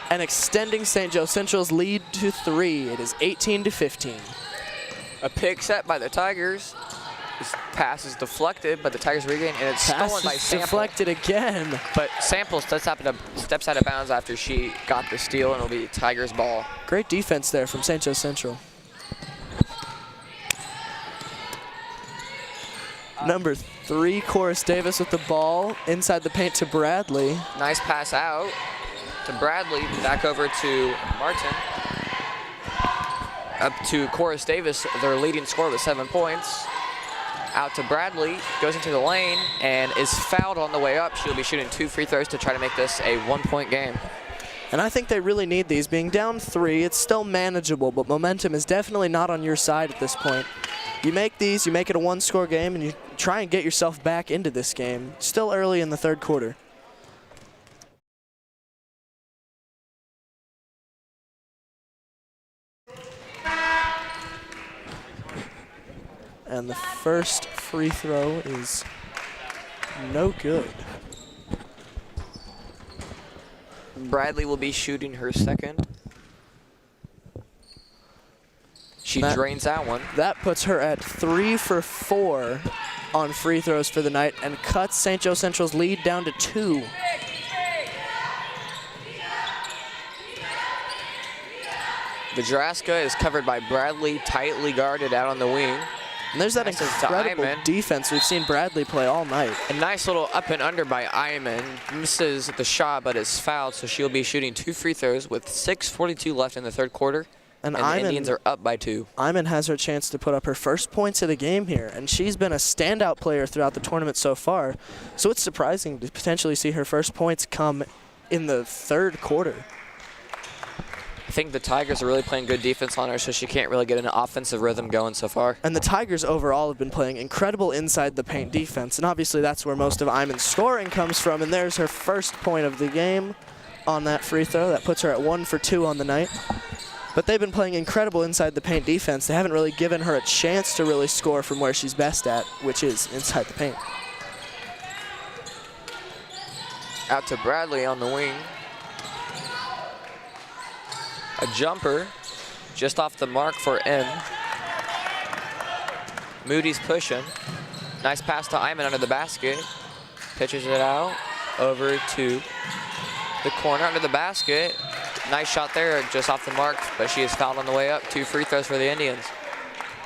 and extending St. Joe Central's lead to 3. It is 18-15. A pick set by the Tigers. This pass is deflected, but the Tigers regain, and it's stolen by Sample. Deflected again. But Sample steps out of bounds after she got the steal, and it'll be Tigers ball. Great defense there from St. Joe Central. Number 3, Corus Davis with the ball inside the paint to Bradley. Nice pass out to Bradley, back over to Martin. Up to Corus Davis, their leading scorer with 7 points. Out to Bradley, goes into the lane, and is fouled on the way up. She'll be shooting 2 free throws to try to make this a 1-point game. And I think they really need these. Being down 3, it's still manageable, but momentum is definitely not on your side at this point. You make these, you make it a 1-score game, and you try and get yourself back into this game. Still early in the third quarter. And the first free throw is no good. Bradley will be shooting her second. She drains that one. That puts her at 3 for 4 on free throws for the night and cuts St. Joe Central's lead down to 2. Vadraska is covered by Bradley, tightly guarded out on the wing. And there's that incredible defense we've seen Bradley play all night. A nice little up and under by Iman. Misses the shot, but is fouled, so she'll be shooting 2 free throws with 6:42 left in the third quarter. And the Indians are up by 2. Iman has her chance to put up her first points of the game here, and she's been a standout player throughout the tournament so far. So it's surprising to potentially see her first points come in the third quarter. I think the Tigers are really playing good defense on her, so she can't really get an offensive rhythm going so far. And the Tigers overall have been playing incredible inside the paint defense, and obviously that's where most of Iman's scoring comes from, and there's her first point of the game on that free throw. That puts her at 1 for 2 on the night. But they've been playing incredible inside the paint defense. They haven't really given her a chance to really score from where she's best at, which is inside the paint. Out to Bradley on the wing. A jumper just off the mark for N. Moody's pushing. Nice pass to Iman under the basket. Pitches it out over to the corner under the basket. Nice shot there, just off the mark, but she is fouled on the way up. 2 free throws for the Indians.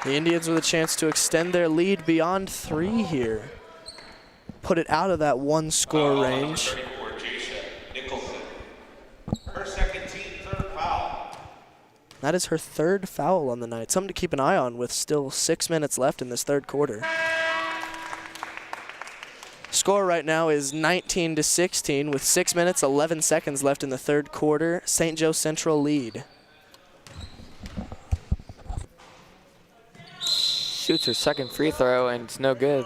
The Indians with a chance to extend their lead beyond 3 here. Put it out of that 1-score range. Her second team third foul. That is her 3rd foul on the night. Something to keep an eye on with still 6 minutes left in this 3rd quarter. Score right now is 19-16 with 6 minutes, 11 seconds left in the 3rd quarter. St. Joe Central lead. Shoots her second free throw, and it's no good.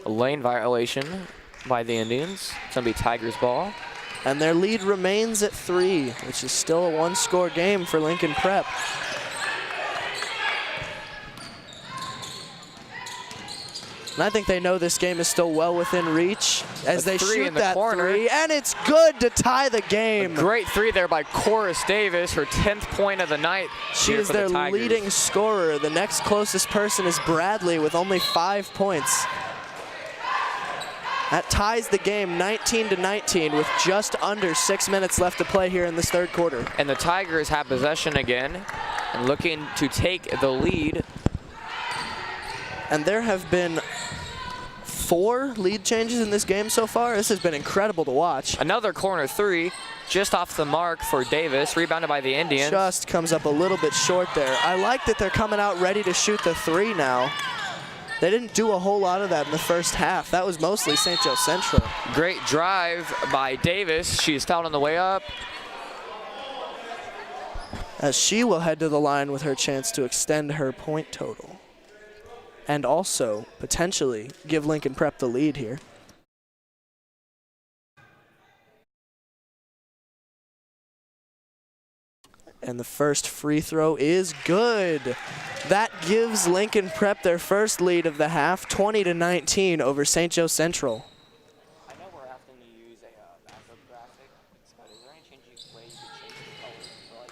A lane violation by the Indians. It's going to be Tigers ball. And their lead remains at 3, which is still a 1-score game for Lincoln Prep. And I think they know this game is still well within reach as they shoot that corner. 3, and it's good to tie the game. A great 3 there by Chorus Davis, her 10th point of the night. She is their leading scorer. The next closest person is Bradley with only 5 points. That ties the game 19-19 with just under 6 minutes left to play here in this 3rd quarter. And the Tigers have possession again and looking to take the lead. And there have been 4 lead changes in this game so far. This has been incredible to watch. Another corner 3, just off the mark for Davis, rebounded by the Indians. Just comes up a little bit short there. I like that they're coming out ready to shoot the 3 now. They didn't do a whole lot of that in the first half. That was mostly St. Joe Central. Great drive by Davis. She is fouled on the way up. As she will head to the line with her chance to extend her point total. And also potentially give Lincoln Prep the lead here. And the first free throw is good. That gives Lincoln Prep their first lead of the half, 20-19 over St. Joe Central. I know we're having to use a backup graphic, but is there any way you could change the color?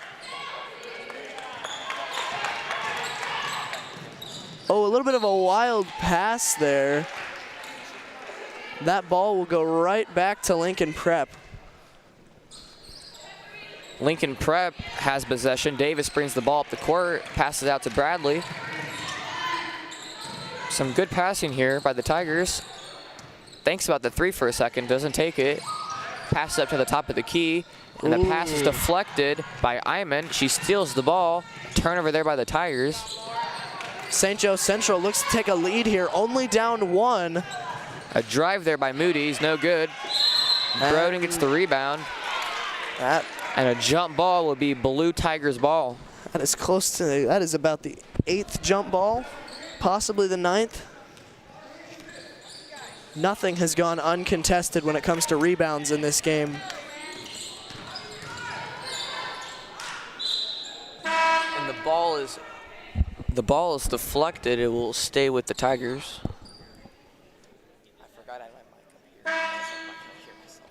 Oh, a little bit of a wild pass there. That ball will go right back to Lincoln Prep. Lincoln Prep has possession. Davis brings the ball up the court, passes out to Bradley. Some good passing here by the Tigers. Thinks about the 3 for a second, doesn't take it. Passes up to the top of the key, and the pass is deflected by Iman. She steals the ball. Turnover there by the Tigers. St. Joe Central looks to take a lead here, only down 1. A drive there by Moody's, no good. Broden gets the rebound. And a jump ball will be Blue Tigers ball. That is close to, that is about the 8th jump ball, possibly the 9th. Nothing has gone uncontested when it comes to rebounds in this game. And the ball is deflected. It will stay with the Tigers.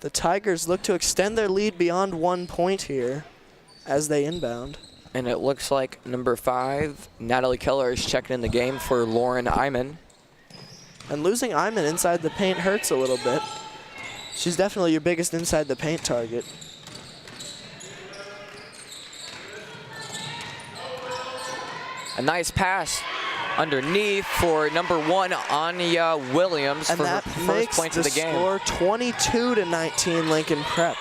The Tigers look to extend their lead beyond 1 point here as they inbound. And it looks like number 5, Natalie Keller, is checking in the game for Lauren Iman. And losing Iman inside the paint hurts a little bit. She's definitely your biggest inside the paint target. A nice pass underneath for number 1, Anya Williams, and for her that first makes points of the game. Score 22-19 Lincoln Prep.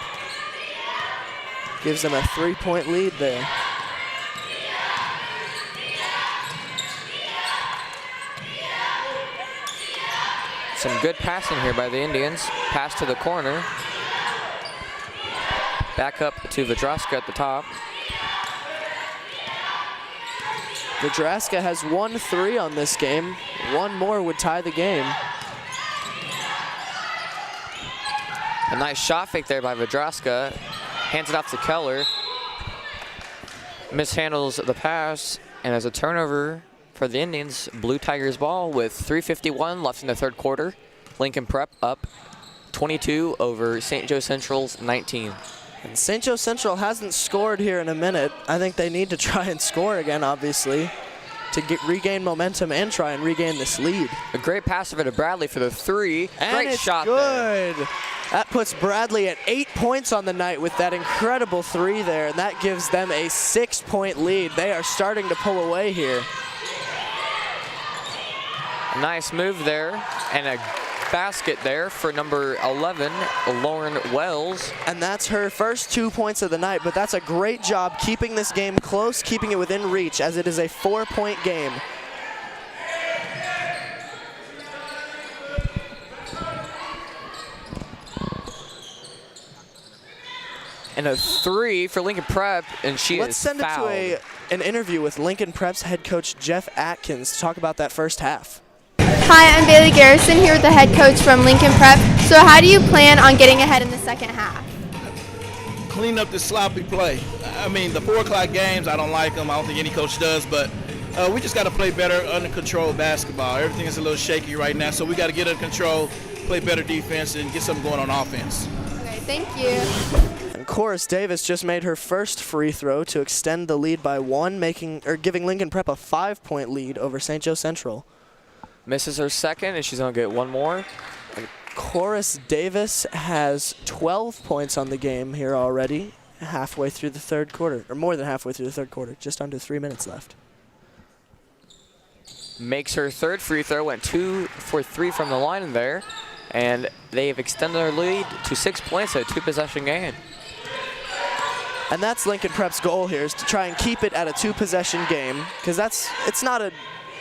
Gives them a 3-point lead there. Some good passing here by the Indians. Pass to the corner. Back up to Vadraska at the top. Vadraska has 1 3 on this game. 1 more would tie the game. A nice shot fake there by Vadraska. Hands it off to Keller. mishandles the pass, and as a turnover for the Indians, Blue Tigers ball with 3:51 left in the third quarter. Lincoln Prep up 22 over St. Joe Central's 19. And St. Joe Central hasn't scored here in a minute. I think they need to try and score again, obviously, to regain momentum and try and regain this lead. A great pass over to Bradley for the three. And great it's shot good. there. That puts Bradley at 8 points on the night with that incredible three there, and that gives them a 6-point lead. They are starting to pull away here. A nice move there, and a basket there for number 11, Lauren Wells. And that's her first 2 points of the night, but that's a great job keeping this game close, keeping it within reach, as it is a 4-point game. And a three for Lincoln Prep, and she Let's is send fouled. it to an interview with Lincoln Prep's head coach Jeff Atkins to talk about that first half. Hi, I'm Bailey Garrison here with the head coach from Lincoln Prep. So how do you plan on getting ahead in the second half? Clean up the sloppy play. I mean, the 4 o'clock games, I don't like them. I don't think any coach does, but we just got to play better under control basketball. Everything is a little shaky right now, so we got to get under control, play better defense, and get something going on offense. Okay, thank you. And Chorus Davis just made her first free throw to extend the lead by 1, giving Lincoln Prep a 5-point lead over St. Joe Central. Misses her second, and she's going to get one more. Chorus Davis has 12 points on the game here already, halfway through the third quarter, or more than halfway through the third quarter, just under 3 minutes left. Makes her third free throw, went 2 for 3 from the line there, and they've extended their lead to 6 points, a 2-possession game. And that's Lincoln Prep's goal here, is to try and keep it at a 2-possession game, because it's not an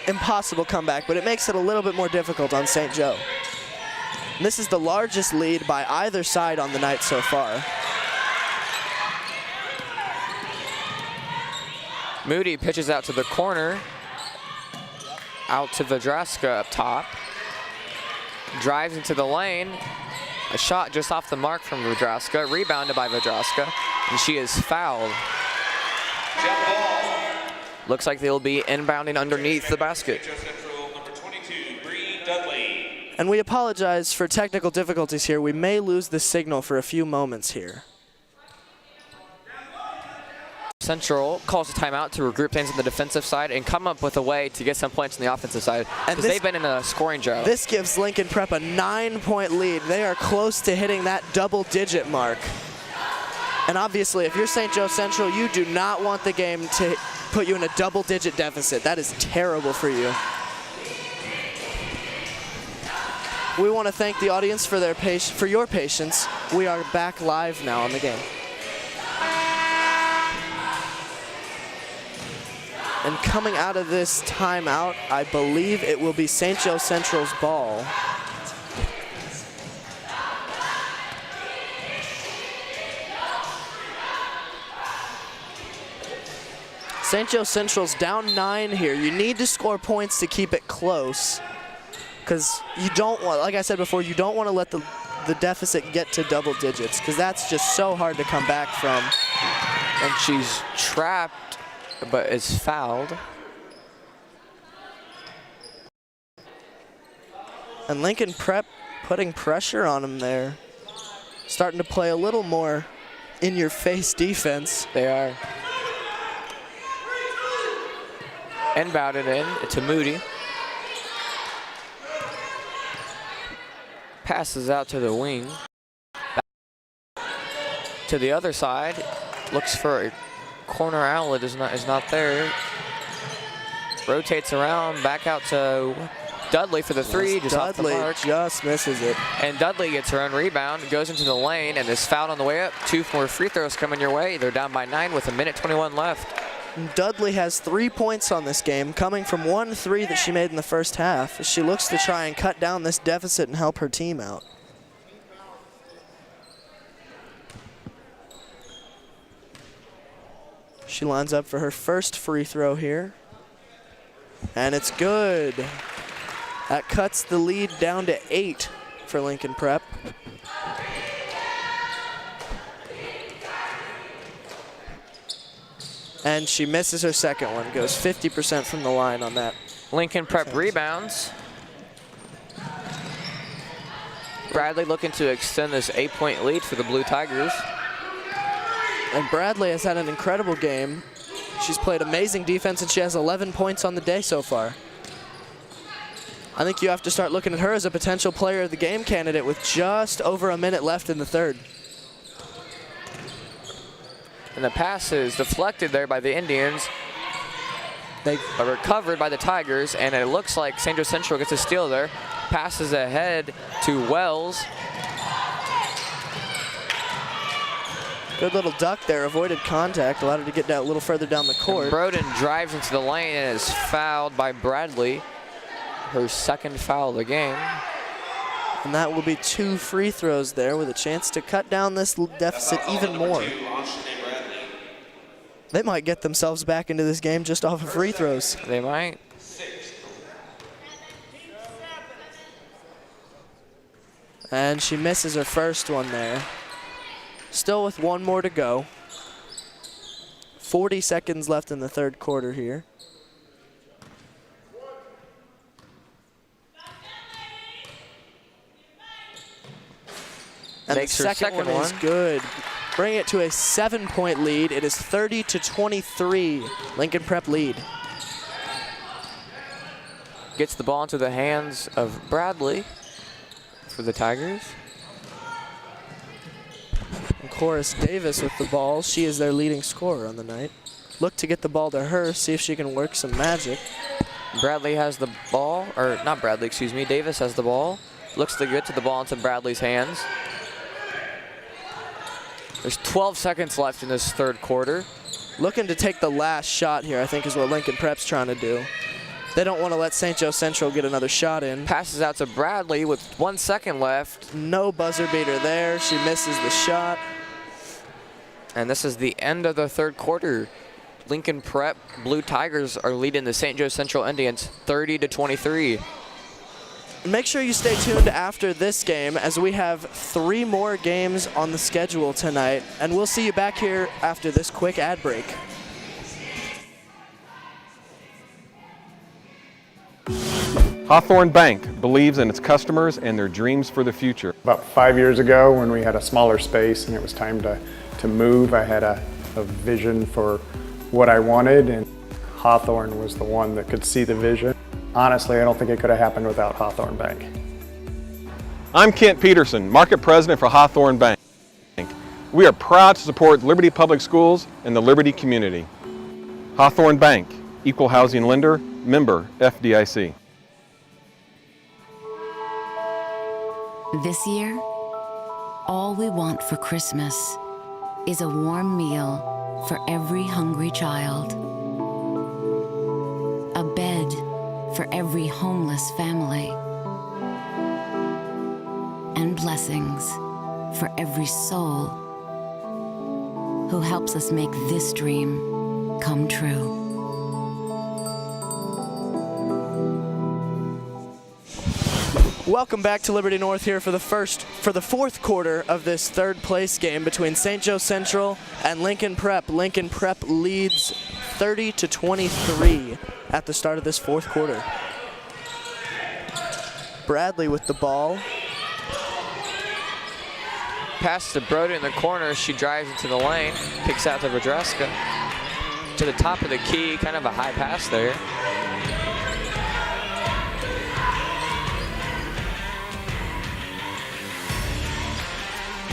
impossible comeback, but it makes it a little bit more difficult on St. Joe. And this is the largest lead by either side on the night so far. Moody pitches out to the corner, out to Vadraska up top. Drives into the lane. A shot just off the mark from Vadraska, rebounded by Vadraska, and she is fouled. Looks like they'll be inbounding underneath the basket. And we apologize for technical difficulties here. We may lose the signal for a few moments here. Central calls a timeout to regroup things on the defensive side and come up with a way to get some points on the offensive side, because they've been in a scoring drought. This gives Lincoln Prep a 9-point lead. They are close to hitting that double-digit mark. And obviously, if you're St. Joe Central, you do not want the game to put you in a double-digit deficit. That is terrible for you. We want to thank the audience for your patience. We are back live now on the game. And coming out of this timeout, I believe it will be St. Joe Central's ball. St. Joe Central's down 9 here. You need to score points to keep it close, because you don't want, like I said before, you don't want to let the deficit get to double digits, because that's just so hard to come back from. And she's trapped, but is fouled. And Lincoln Prep putting pressure on them there. Starting to play a little more in-your-face defense. They are. Inbounded in to Moody. Passes out to the wing. To the other side. Looks for a corner outlet, is not there. Rotates around, back out to Dudley for the three, just off the mark. Just misses it. And Dudley gets her own rebound, goes into the lane, and is fouled on the way up. 2 more free throws coming your way. They're down by 9 with 1:21 left. Dudley has 3 points on this game, coming from 1 3 that she made in the first half. She looks to try and cut down this deficit and help her team out. She lines up for her first free throw here. And it's good. That cuts the lead down to 8 for Lincoln Prep. And she misses her second one, goes 50% from the line on that. Lincoln Prep rebounds. Bradley looking to extend this 8-point lead for the Blue Tigers. And Bradley has had an incredible game. She's played amazing defense, and she has 11 points on the day so far. I think you have to start looking at her as a potential player of the game candidate with just over a minute left in the third. And the pass is deflected there by the Indians. They are recovered by the Tigers, and it looks like St. Joe Central gets a steal there. Passes ahead to Wells. Good little duck there, avoided contact, allowed her to get down a little further down the court. And Broden drives into the lane and is fouled by Bradley. Her second foul of the game. And that will be 2 free throws there with a chance to cut down this deficit even more. They might get themselves back into this game just off of free throws. They might. And she misses her first one there. Still with 1 more to go. 40 seconds left in the third quarter here. And Makes the her second second one is good. Bring it to a 7-point lead. It is 30-23, Lincoln Prep lead. Gets the ball into the hands of Bradley for the Tigers. And Chorus Davis with the ball. She is their leading scorer on the night. Look to get the ball to her, see if she can work some magic. Bradley has the ball, or not Bradley, excuse me, Davis has the ball. Looks to get to the ball into Bradley's hands. There's 12 seconds left in this third quarter. Looking to take the last shot here, I think, is what Lincoln Prep's trying to do. They don't want to let St. Joe Central get another shot in. Passes out to Bradley with 1 second left. No buzzer beater there. She misses the shot. And this is the end of the third quarter. Lincoln Prep Blue Tigers are leading the St. Joe Central Indians 30-23. Make sure you stay tuned after this game as we have 3 more games on the schedule tonight, and we'll see you back here after this quick ad break. Hawthorn Bank believes in its customers and their dreams for the future. About 5 years ago, when we had a smaller space and it was time to move, I had a vision for what I wanted, and Hawthorn was the one that could see the vision. Honestly, I don't think it could have happened without Hawthorn Bank. I'm Kent Peterson, Market President for Hawthorn Bank. We are proud to support Liberty Public Schools and the Liberty community. Hawthorn Bank, Equal Housing Lender, member FDIC. This year, all we want for Christmas is a warm meal for every hungry child, a bed for every homeless family, and blessings for every soul who helps us make this dream come true. Welcome back to Liberty North here for the fourth quarter of this third place game between St. Joe Central and Lincoln Prep. Lincoln Prep leads 30-23 at the start of this fourth quarter. Bradley with the ball. Pass to Broden in the corner. She drives into the lane, kicks out to Vadreska. To the top of the key, kind of a high pass there.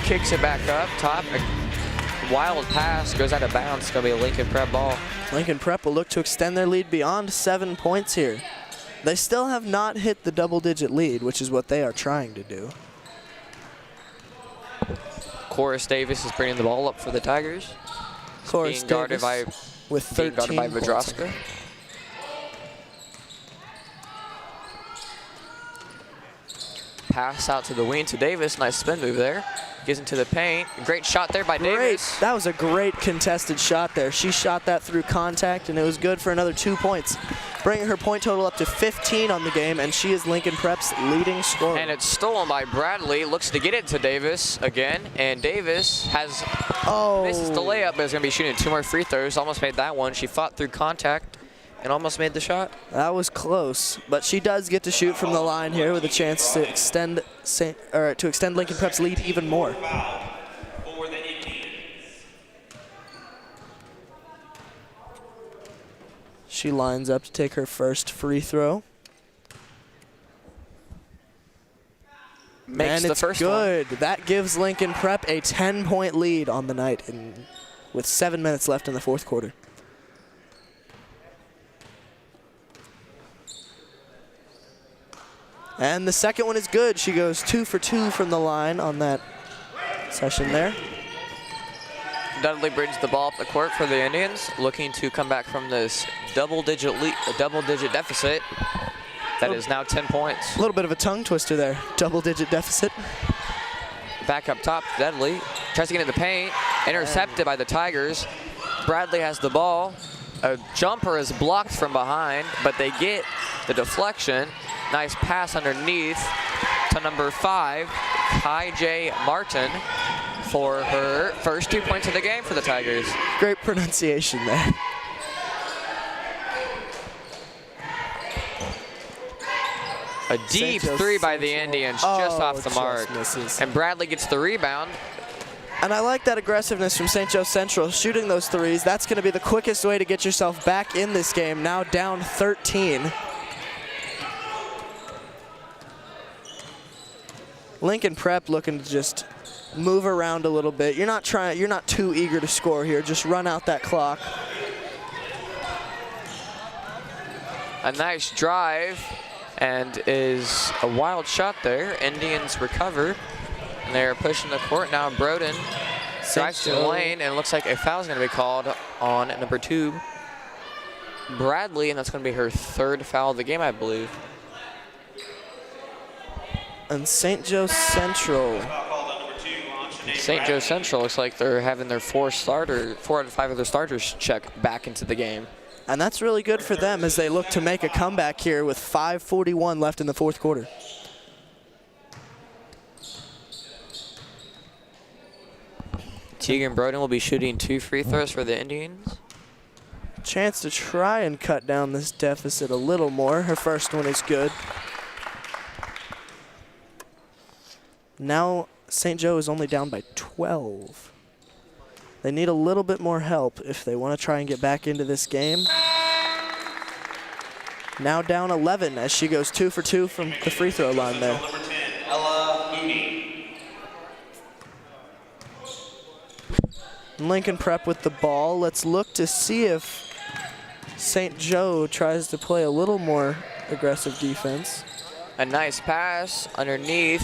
Kicks it back up top. A wild pass goes out of bounds. It's going to be a Lincoln Prep ball. Lincoln Prep will look to extend their lead beyond 7 points here. They still have not hit the double-digit lead, which is what they are trying to do. Chorus Davis is bringing the ball up for the Tigers. Chorus being guarded Davis by, with 13 being guarded by points. Vadreska. Pass out to the wing to Davis. Nice spin move there. Gets into the paint. Great shot there by Davis. That was a great contested shot there. She shot that through contact, and it was good for another 2 points. bringing her point total up to 15 on the game, and she is Lincoln Prep's leading scorer. And it's stolen by Bradley. Looks to get it to Davis again, and Davis has misses the layup, but is going to be shooting 2 more free throws. Almost made that one. She fought through contact and almost made the shot. That was close, but she does get to shoot from the line here with a chance to extend Lincoln Prep's lead even more. She lines up to take her first free throw. Makes and the it's first good. That gives Lincoln Prep a 10-point lead on the night with 7 minutes left in the fourth quarter. And the second one is good. She goes 2 for 2 from the line on that session there. Dudley brings the ball up the court for the Indians, looking to come back from this double-digit deficit. That is now 10 points. A little bit of a tongue twister there. Double-digit deficit. Back up top, Dudley tries to get in the paint, intercepted by the Tigers. Bradley has the ball. A jumper is blocked from behind, but they get the deflection. Nice pass underneath to number 5, Kai J. Martin, for her first 2 points of the game for the Tigers. Great pronunciation there. A deep three by the Indians, just off the mark. Misses. And Bradley gets the rebound. And I like that aggressiveness from St. Joe Central, shooting those threes. That's going to be the quickest way to get yourself back in this game, now down 13. Lincoln Prep looking to just move around a little bit. You're not too eager to score here. Just run out that clock. A nice drive, and is a wild shot there. Indians recover, and they're pushing the court. Now Broden drives to the lane, and it looks like a foul is going to be called on number 2, Bradley, and that's going to be her 3rd foul of the game, I believe. And St. Joe Central. St. Joe Central looks like they're having their 4 out of 5 of their starters check back into the game. And that's really good for them as they look to make a comeback here with 5:41 left in the fourth quarter. Tegan Broden will be shooting 2 free throws for the Indians. Chance to try and cut down this deficit a little more. Her first one is good. Now St. Joe is only down by 12. They need a little bit more help if they want to try and get back into this game. Now down 11 as she goes 2 for 2 from the free throw line there. Lincoln Prep with the ball. Let's look to see if St. Joe tries to play a little more aggressive defense. A nice pass underneath.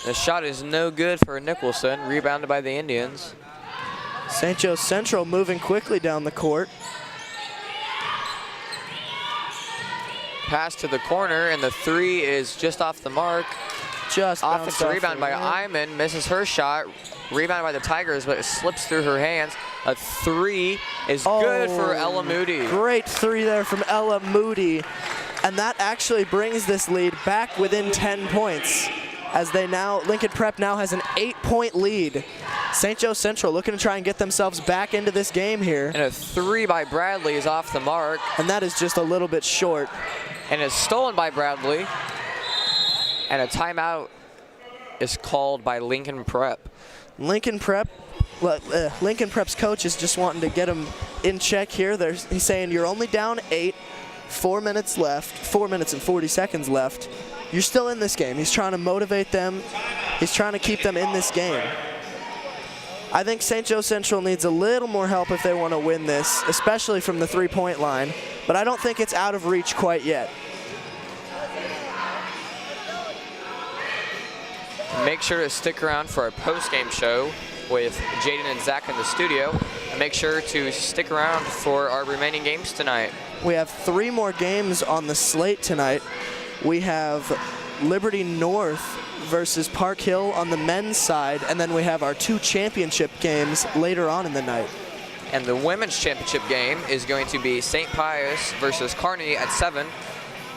The shot is no good for Nicholson, rebounded by the Indians. St. Joe Central moving quickly down the court. Pass to the corner, and the 3 is just off the mark. Just offensive rebound by Iman, misses her shot. Rebounded by the Tigers, but it slips through her hands. A 3 is good for Ella Moody. Great 3 there from Ella Moody. And that actually brings this lead back within 10 points. As Lincoln Prep now has an 8-point lead. St. Joe Central looking to try and get themselves back into this game here. And a 3 by Bradley is off the mark. And that is just a little bit short. And is stolen by Bradley. And a timeout is called by Lincoln Prep. Lincoln Prep's coach is just wanting to get him in check here. He's saying you're only down 8, 4 minutes left, 4 minutes and 40 seconds left. You're still in this game. He's trying to motivate them. He's trying to keep them in this game. I think St. Joe Central needs a little more help if they want to win this, especially from the 3-point line, but I don't think it's out of reach quite yet. Make sure to stick around for our post-game show with Jaden and Zach in the studio. And make sure to stick around for our remaining games tonight. We have 3 more games on the slate tonight. We have Liberty North versus Park Hill on the men's side, and then we have our 2 championship games later on in the night. And the women's championship game is going to be St. Pius versus Kearney at 7.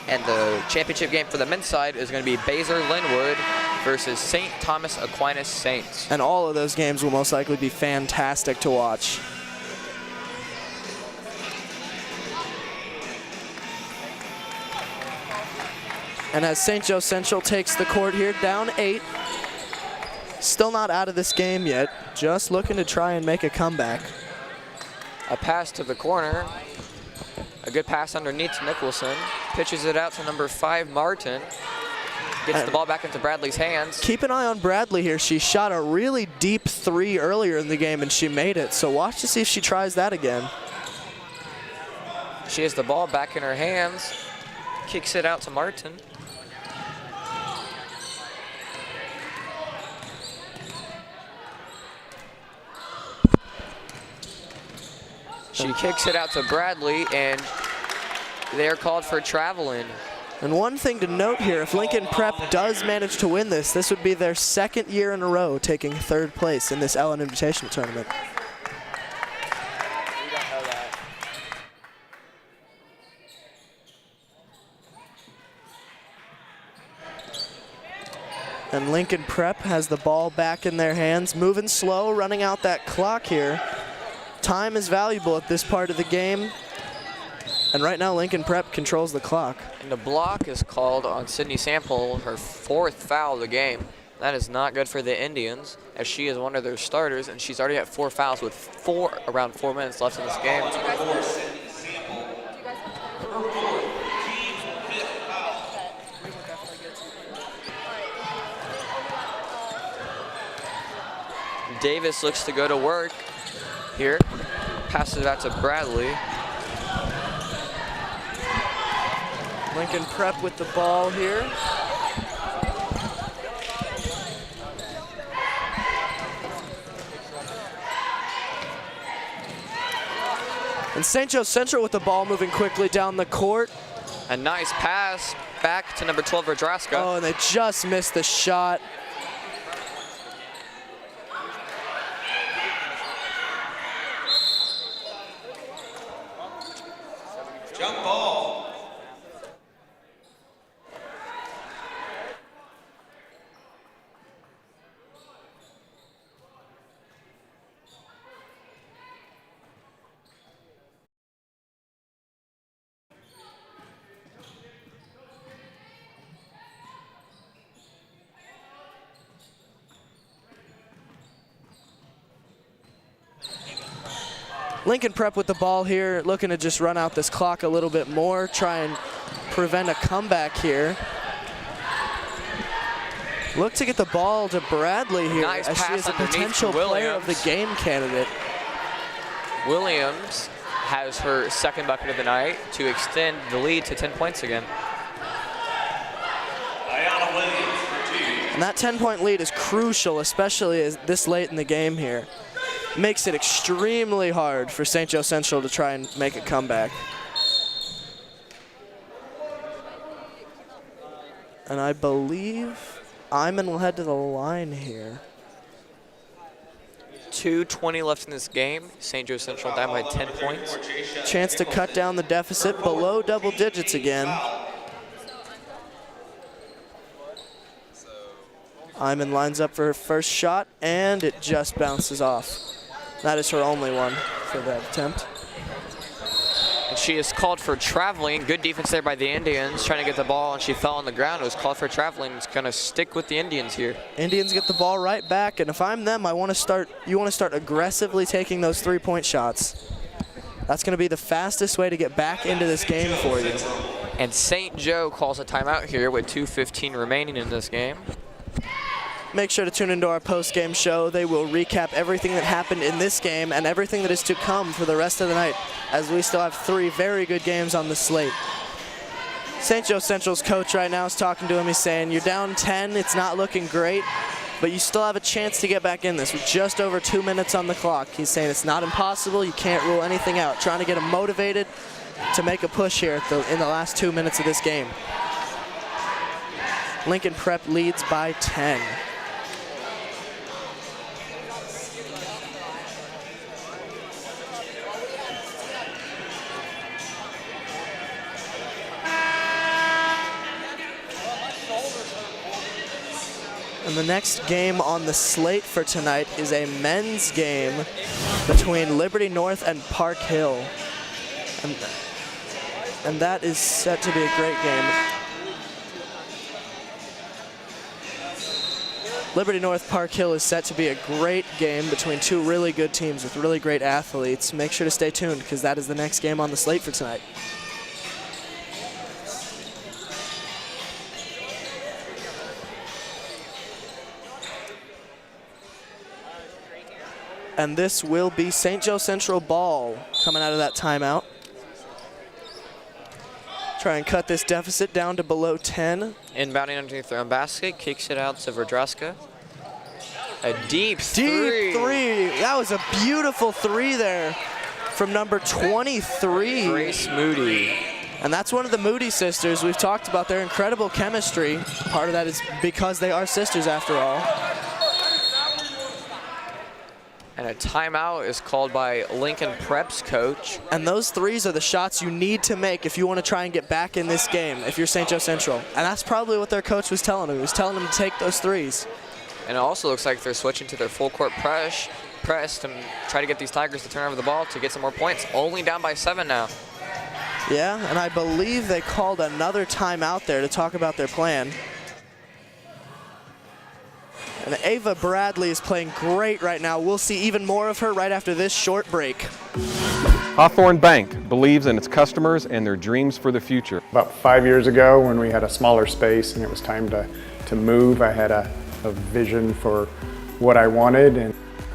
And the championship game for the men's side is going to be Baser Linwood versus St. Thomas Aquinas Saints. And all of those games will most likely be fantastic to watch. And as St. Joe Central takes the court here, down 8. Still not out of this game yet, just looking to try and make a comeback. A pass to the corner. A good pass underneath to Nicholson. Pitches it out to number 5, Martin. Gets the ball back into Bradley's hands. Keep an eye on Bradley here. She shot a really deep 3 earlier in the game and she made it. So watch to see if she tries that again. She has the ball back in her hands. Kicks it out to Martin. She kicks it out to Bradley, and they're called for traveling. And one thing to note here, if Lincoln Prep does manage to win this, this would be their 2nd year in a row taking 3rd place in this LN Invitational tournament. And Lincoln Prep has the ball back in their hands, moving slow, running out that clock here. Time is valuable at this part of the game. And right now, Lincoln Prep controls the clock. And the block is called on Sydney Sample, her 4th foul of the game. That is not good for the Indians, as she is one of their starters, and she's already at 4 fouls with around 4 minutes left in this game. Davis looks to go to work here. Passes it out to Bradley. Lincoln Prep with the ball here. And St. Joe Central with the ball moving quickly down the court. A nice pass back to number 12, Verdraska. Oh, and they just missed the shot. Jump ball. Lincoln Prep with the ball here, looking to just run out this clock a little bit more, try and prevent a comeback here. Look to get the ball to Bradley here, Nice as she pass is a underneath potential to player of the game candidate. Williams has her 2nd bucket of the night to extend the lead to 10 points again. And that 10-point lead is crucial, especially as this late in the game here. Makes it extremely hard for St. Joe Central to try and make a comeback. And I believe Iman will head to the line here. 2:20 left in this game. St. Joe Central down by 10 points. Chance to cut down the deficit below double digits again. Iman lines up for her first shot, and it just bounces off. That is her only one for that attempt. And she is called for traveling. Good defense there by the Indians, trying to get the ball, and she fell on the ground. It was called for traveling. It's going to stick with the Indians here. Indians get the ball right back, and if I'm them, you want to start aggressively taking those 3-point shots. That's going to be the fastest way to get back into this game for you. And St. Joe calls a timeout here with 2:15 remaining in this game. Make sure to tune into our post-game show. They will recap everything that happened in this game and everything that is to come for the rest of the night, as we still have 3 very good games on the slate. St. Joe Central's coach right now is talking to him. He's saying, you're down 10, it's not looking great, but you still have a chance to get back in this with just over 2 minutes on the clock. He's saying it's not impossible, you can't rule anything out. Trying to get him motivated to make a push here in the last 2 minutes of this game. Lincoln Prep leads by 10. the next game on the slate for tonight is a men's game between Liberty North and Park Hill. And that is set to be a great game. Liberty North Park Hill is set to be a great game between two really good teams with really great athletes. Make sure to stay tuned because that is the next game on the slate for tonight. And this will be St. Joe Central ball coming out of that timeout. Try and cut this deficit down to below 10. Inbounding underneath their own basket, kicks it out to Verdraska. A deep three. That was a beautiful three there from number 23. Grace Moody. And that's one of the Moody sisters. We've talked about their incredible chemistry. Part of that is because they are sisters after all. And a timeout is called by Lincoln Prep's coach. And those threes are the shots you need to make if you want to try and get back in this game, if you're St. Joe Central. And that's probably what their coach was telling them. He was telling them to take those threes. And it also looks like they're switching to their full court press to try to get these Tigers to turn over the ball to get some more points. Only down by 7 now. Yeah, and I believe they called another timeout there to talk about their plan. And Ava Bradley is playing great right now. We'll see even more of her right after this short break. Hawthorn Bank believes in its customers and their dreams for the future. About 5 years ago when we had a smaller space and it was time to move, I had a vision for what I wanted, and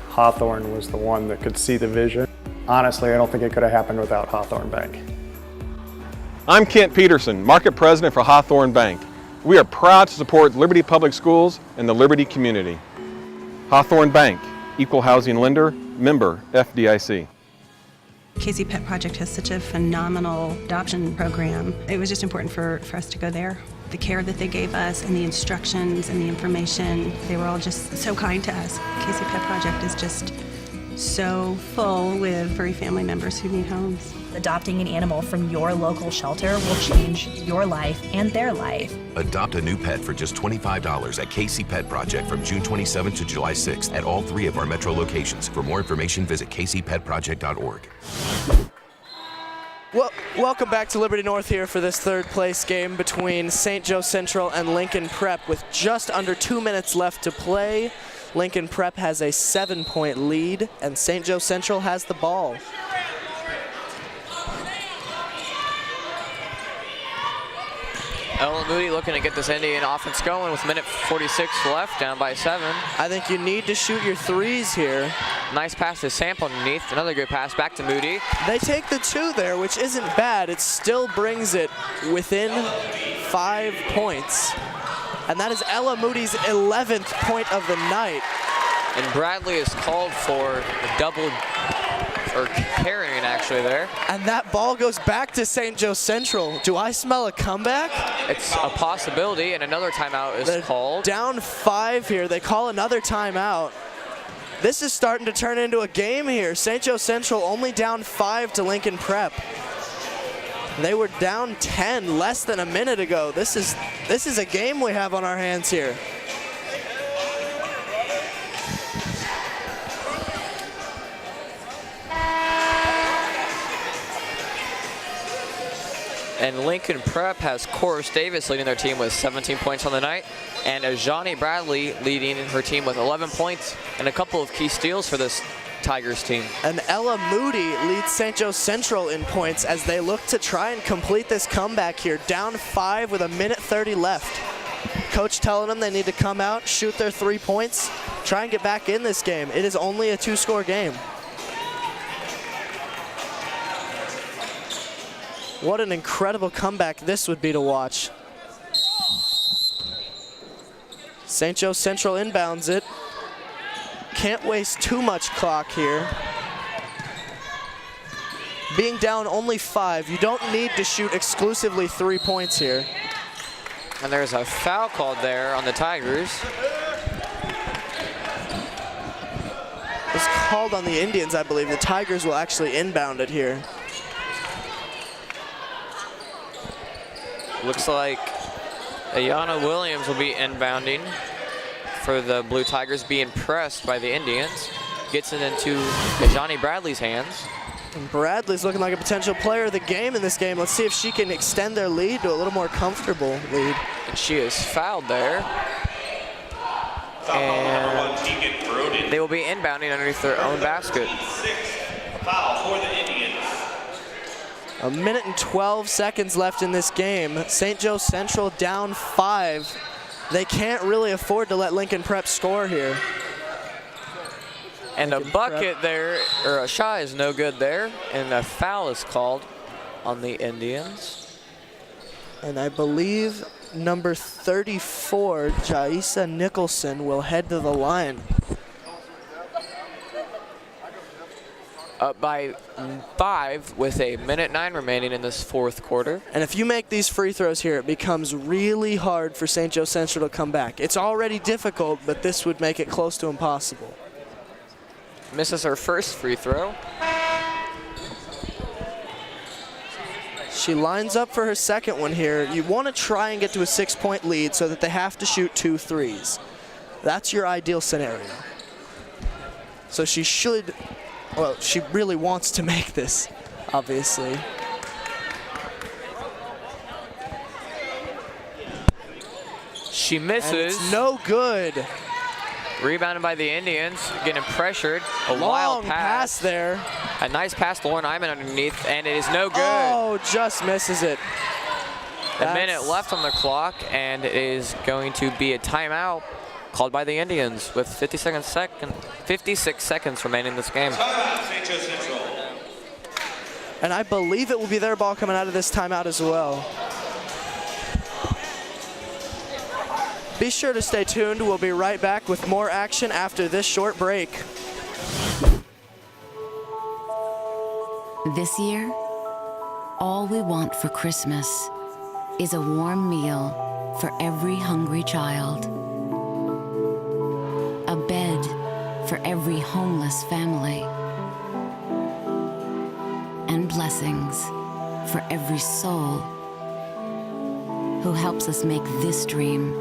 Hawthorn was the one that could see the vision. Honestly, I don't think it could have happened without Hawthorn Bank. I'm Kent Peterson, Market President for Hawthorn Bank. We are proud to support Liberty Public Schools and the Liberty community. Hawthorn Bank, Equal Housing Lender, member FDIC. KC Pet Project has such a phenomenal adoption program. It was just important for us to go there. The care that they gave us and the instructions and the information, they were all just so kind to us. KC Pet Project is just so full with furry family members who need homes. Adopting an animal from your local shelter will change your life and their life. Adopt a new pet for just $25 at KC Pet Project from June 27th to July 6th at all 3 of our metro locations. For more information, visit kcpetproject.org. Well, welcome back to Liberty North here for this third place game between St. Joe Central and Lincoln Prep with just under 2 minutes left to play. Lincoln Prep has a 7-point lead and St. Joe Central has the ball. Ellen Moody looking to get this Indian offense going with minute 46 left, down by 7. I think you need to shoot your threes here. Nice pass to Sample underneath. Another good pass back to Moody. They take the 2 there, which isn't bad. It still brings it within 5 points. And that is Ella Moody's 11th point of the night. And Bradley is called for a double, or carrying actually there. And that ball goes back to St. Joe Central. Do I smell a comeback? It's a possibility, and another timeout is called. Down 5 here. They call another timeout. This is starting to turn into a game here. St. Joe Central only down 5 to Lincoln Prep. They were down 10 less than a minute ago. This is a game we have on our hands here. And Lincoln Prep has Coris Davis leading their team with 17 points on the night, and Ajani Bradley leading her team with 11 points and a couple of key steals for this Tigers team. And Ella Moody leads St. Joe Central in points as they look to try and complete this comeback here. Down 5 with a minute 30 left. Coach telling them they need to come out, shoot their 3 points, try and get back in this game. It is only a 2-score game. What an incredible comeback this would be to watch. St. Joe Central inbounds it. Can't waste too much clock here. Being down only 5, you don't need to shoot exclusively 3 points here. And there's a foul called there on the Tigers. It's called on the Indians, I believe. The Tigers will actually inbound it here. Looks like Ayana Williams will be inbounding for the Blue Tigers being pressed by the Indians. Gets it into Johnny Bradley's hands. And Bradley's looking like a potential player of the game in this game. Let's see if she can extend their lead to a little more comfortable lead. And she is fouled there. And they will be inbounding underneath their own basket. Foul for the Indians. A minute and 12 seconds left in this game. St. Joe Central down 5. They can't really afford to let Lincoln Prep score here. And a bucket there, or a shot is no good there, and a foul is called on the Indians. And I believe number 34, Jaisa Nicholson, will head to the line. Up by 5 with a minute 9 remaining in this fourth quarter. And if you make these free throws here, it becomes really hard for St. Joe Central to come back. It's already difficult, but this would make it close to impossible. Misses her first free throw. She lines up for her second one here. You want to try and get to a 6-point lead so that they have to shoot 2 threes. That's your ideal scenario. So she should, well, she really wants to make this, obviously. She misses. And it's no good. Rebounded by the Indians, getting pressured. A Long wild pass there. A nice pass to Lauren Iman underneath, and it is no good. Oh, just misses it. A minute left on the clock, and it is going to be a timeout called by the Indians with 56 seconds remaining in this game. St. Joe Central. And I believe it will be their ball coming out of this timeout as well. Be sure to stay tuned. We'll be right back with more action after this short break. This year, all we want for Christmas is a warm meal for every hungry child, a bed for every homeless family, and blessings for every soul who helps us make this dream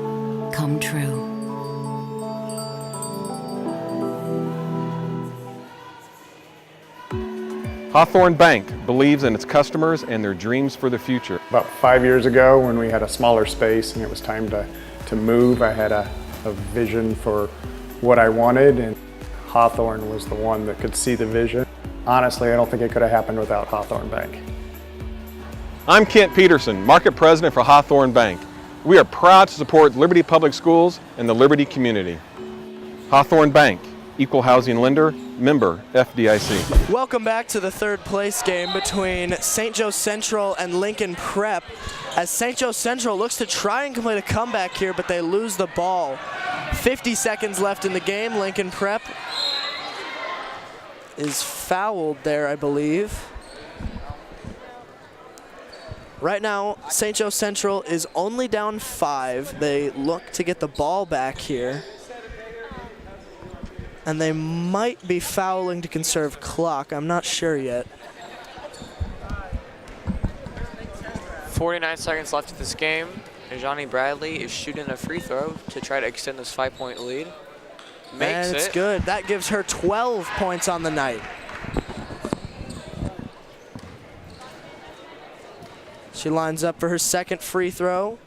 come true. Hawthorn Bank believes in its customers and their dreams for the future. About 5 years ago, when we had a smaller space and it was time to move, I had a vision for what I wanted, and Hawthorn was the one that could see the vision. Honestly, I don't think it could have happened without Hawthorn Bank. I'm Kent Peterson, Market President for Hawthorn Bank. We are proud to support Liberty Public Schools and the Liberty community. Hawthorn Bank, Equal Housing Lender, member FDIC. Welcome back to the third place game between St. Joe Central and Lincoln Prep, as St. Joe Central looks to try and complete a comeback here, but they lose the ball. 50 seconds left in the game. Lincoln Prep is fouled there, I believe. Right now, St. Joe Central is only down 5. They look to get the ball back here. And they might be fouling to conserve clock. I'm not sure yet. 49 seconds left in this game. Johnny Bradley is shooting a free throw to try to extend this 5-point lead. Makes and it's it. Good. That gives her 12 points on the night. She lines up for her second free throw.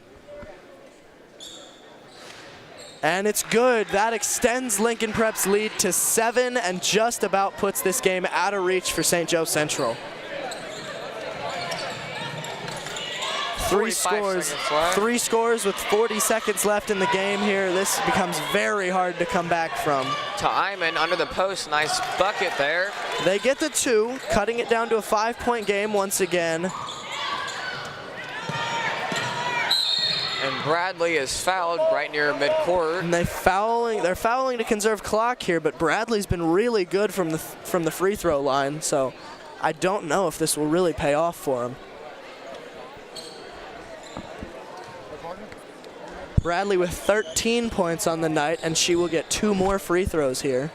And it's good. That extends Lincoln Prep's lead to 7 and just about puts this game out of reach for St. Joe Central. 3 scores with 40 seconds left in the game here. This becomes very hard to come back from. To Iman under the post, nice bucket there. They get the 2, cutting it down to a 5-point game once again. And Bradley is fouled right near midcourt. And they're fouling to conserve clock here, but Bradley's been really good from the free throw line, so I don't know if this will really pay off for him. Bradley with 13 points on the night, and she will get 2 more free throws here.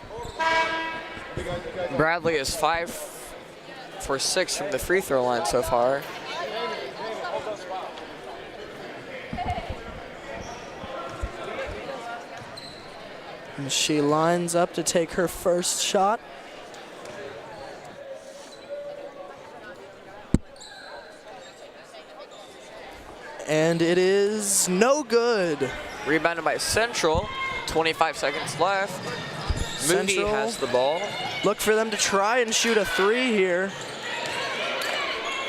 Bradley is 5 for 6 from the free throw line so far. And she lines up to take her first shot. And it is no good. Rebounded by Central. 25 seconds left. Moody Central has the ball. Look for them to try and shoot a three here.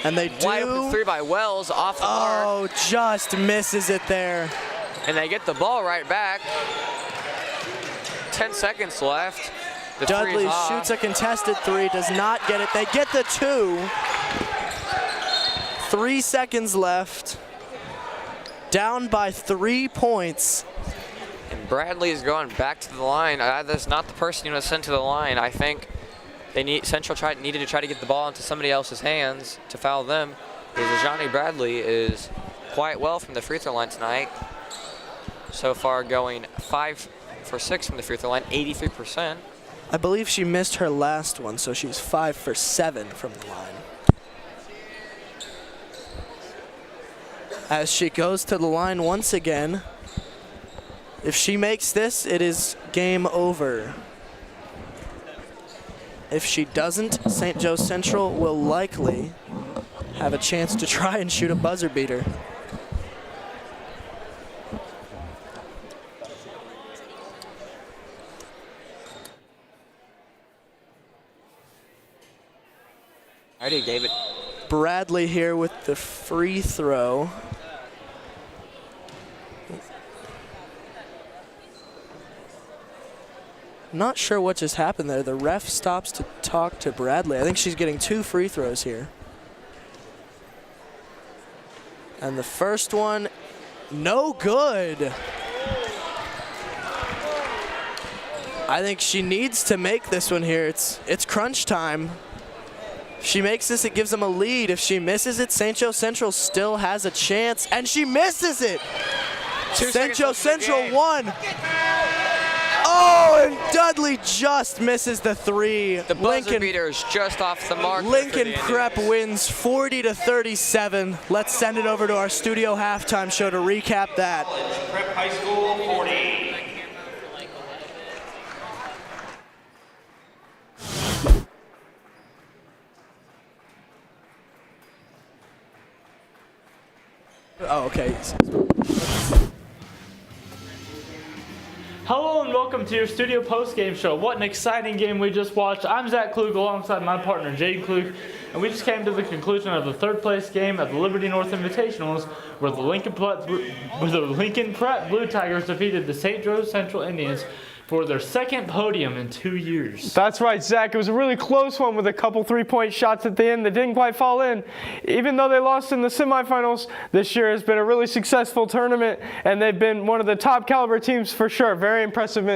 And they do. Wide open three by Wells off the mark. Oh, just misses it there. And they get the ball right back. 10 seconds left. The Dudley three's off. shoots a contested three, does not get it. They get the two. 3 seconds left. Down by 3 points. And Bradley is going back to the line. That's not the person you want to send to the line. I think Central needed to try to get the ball into somebody else's hands to foul them. Because Johnny Bradley is quite well from the free throw line tonight. So far going 5 for 6 from the free throw line, 83%. I believe she missed her last one, so she's 5 for 7 from the line. As she goes to the line once again, if she makes this, it is game over. If she doesn't, St. Joe Central will likely have a chance to try and shoot a buzzer beater. I already gave it. Bradley here with the free throw. Not sure what just happened there. The ref stops to talk to Bradley. I think she's getting 2 free throws here. And the first one, no good. I think she needs to make this one here. It's crunch time. If she makes this, it gives them a lead. If she misses it, St. Joe Central still has a chance, and she misses it. St. Joe Central won. Oh, and Dudley just misses the three. The buzzer beater is just off the mark. Lincoln Prep wins 40-37. Let's send it over to our studio halftime show to recap that. Prep High School 40. Oh, okay. Hello and welcome to your studio post-game show. What an exciting game we just watched. I'm Zach Klug alongside my partner Jade Klug, and we just came to the conclusion of the third place game at the Liberty North Invitationals where the Lincoln Prep Blue Tigers defeated the St. Joe Central Indians for their second podium in 2 years. That's right, Zach. It was a really close one with a couple three-point shots at the end that didn't quite fall in. Even though they lost in the semifinals, this year has been a really successful tournament, and they've been one of the top caliber teams for sure. Very impressive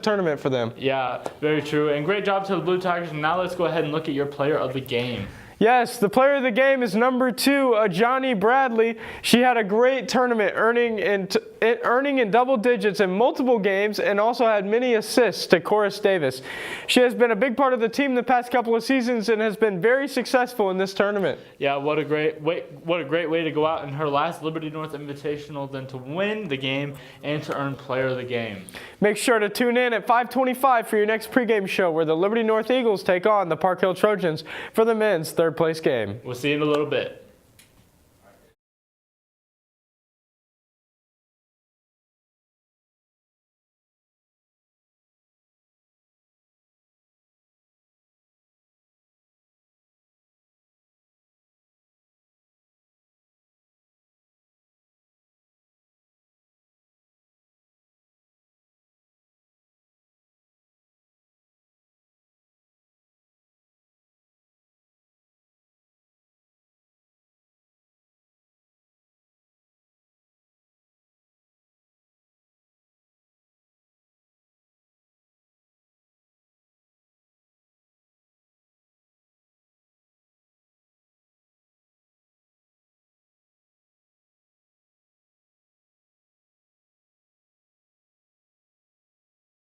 tournament for them. Yeah, very true. And great job to the Blue Tigers. And now let's go ahead and look at your player of the game. Yes, the player of the game is number 2, Johnny Bradley. She had a great tournament, earning in double digits in multiple games and also had many assists to Chorus Davis. She has been a big part of the team the past couple of seasons and has been very successful in this tournament. Yeah, what a great way to go out in her last Liberty North Invitational than to win the game and to earn player of the game. Make sure to tune in at 5:25 for your next pregame show where the Liberty North Eagles take on the Park Hill Trojans for the men's third place game. We'll see you in a little bit.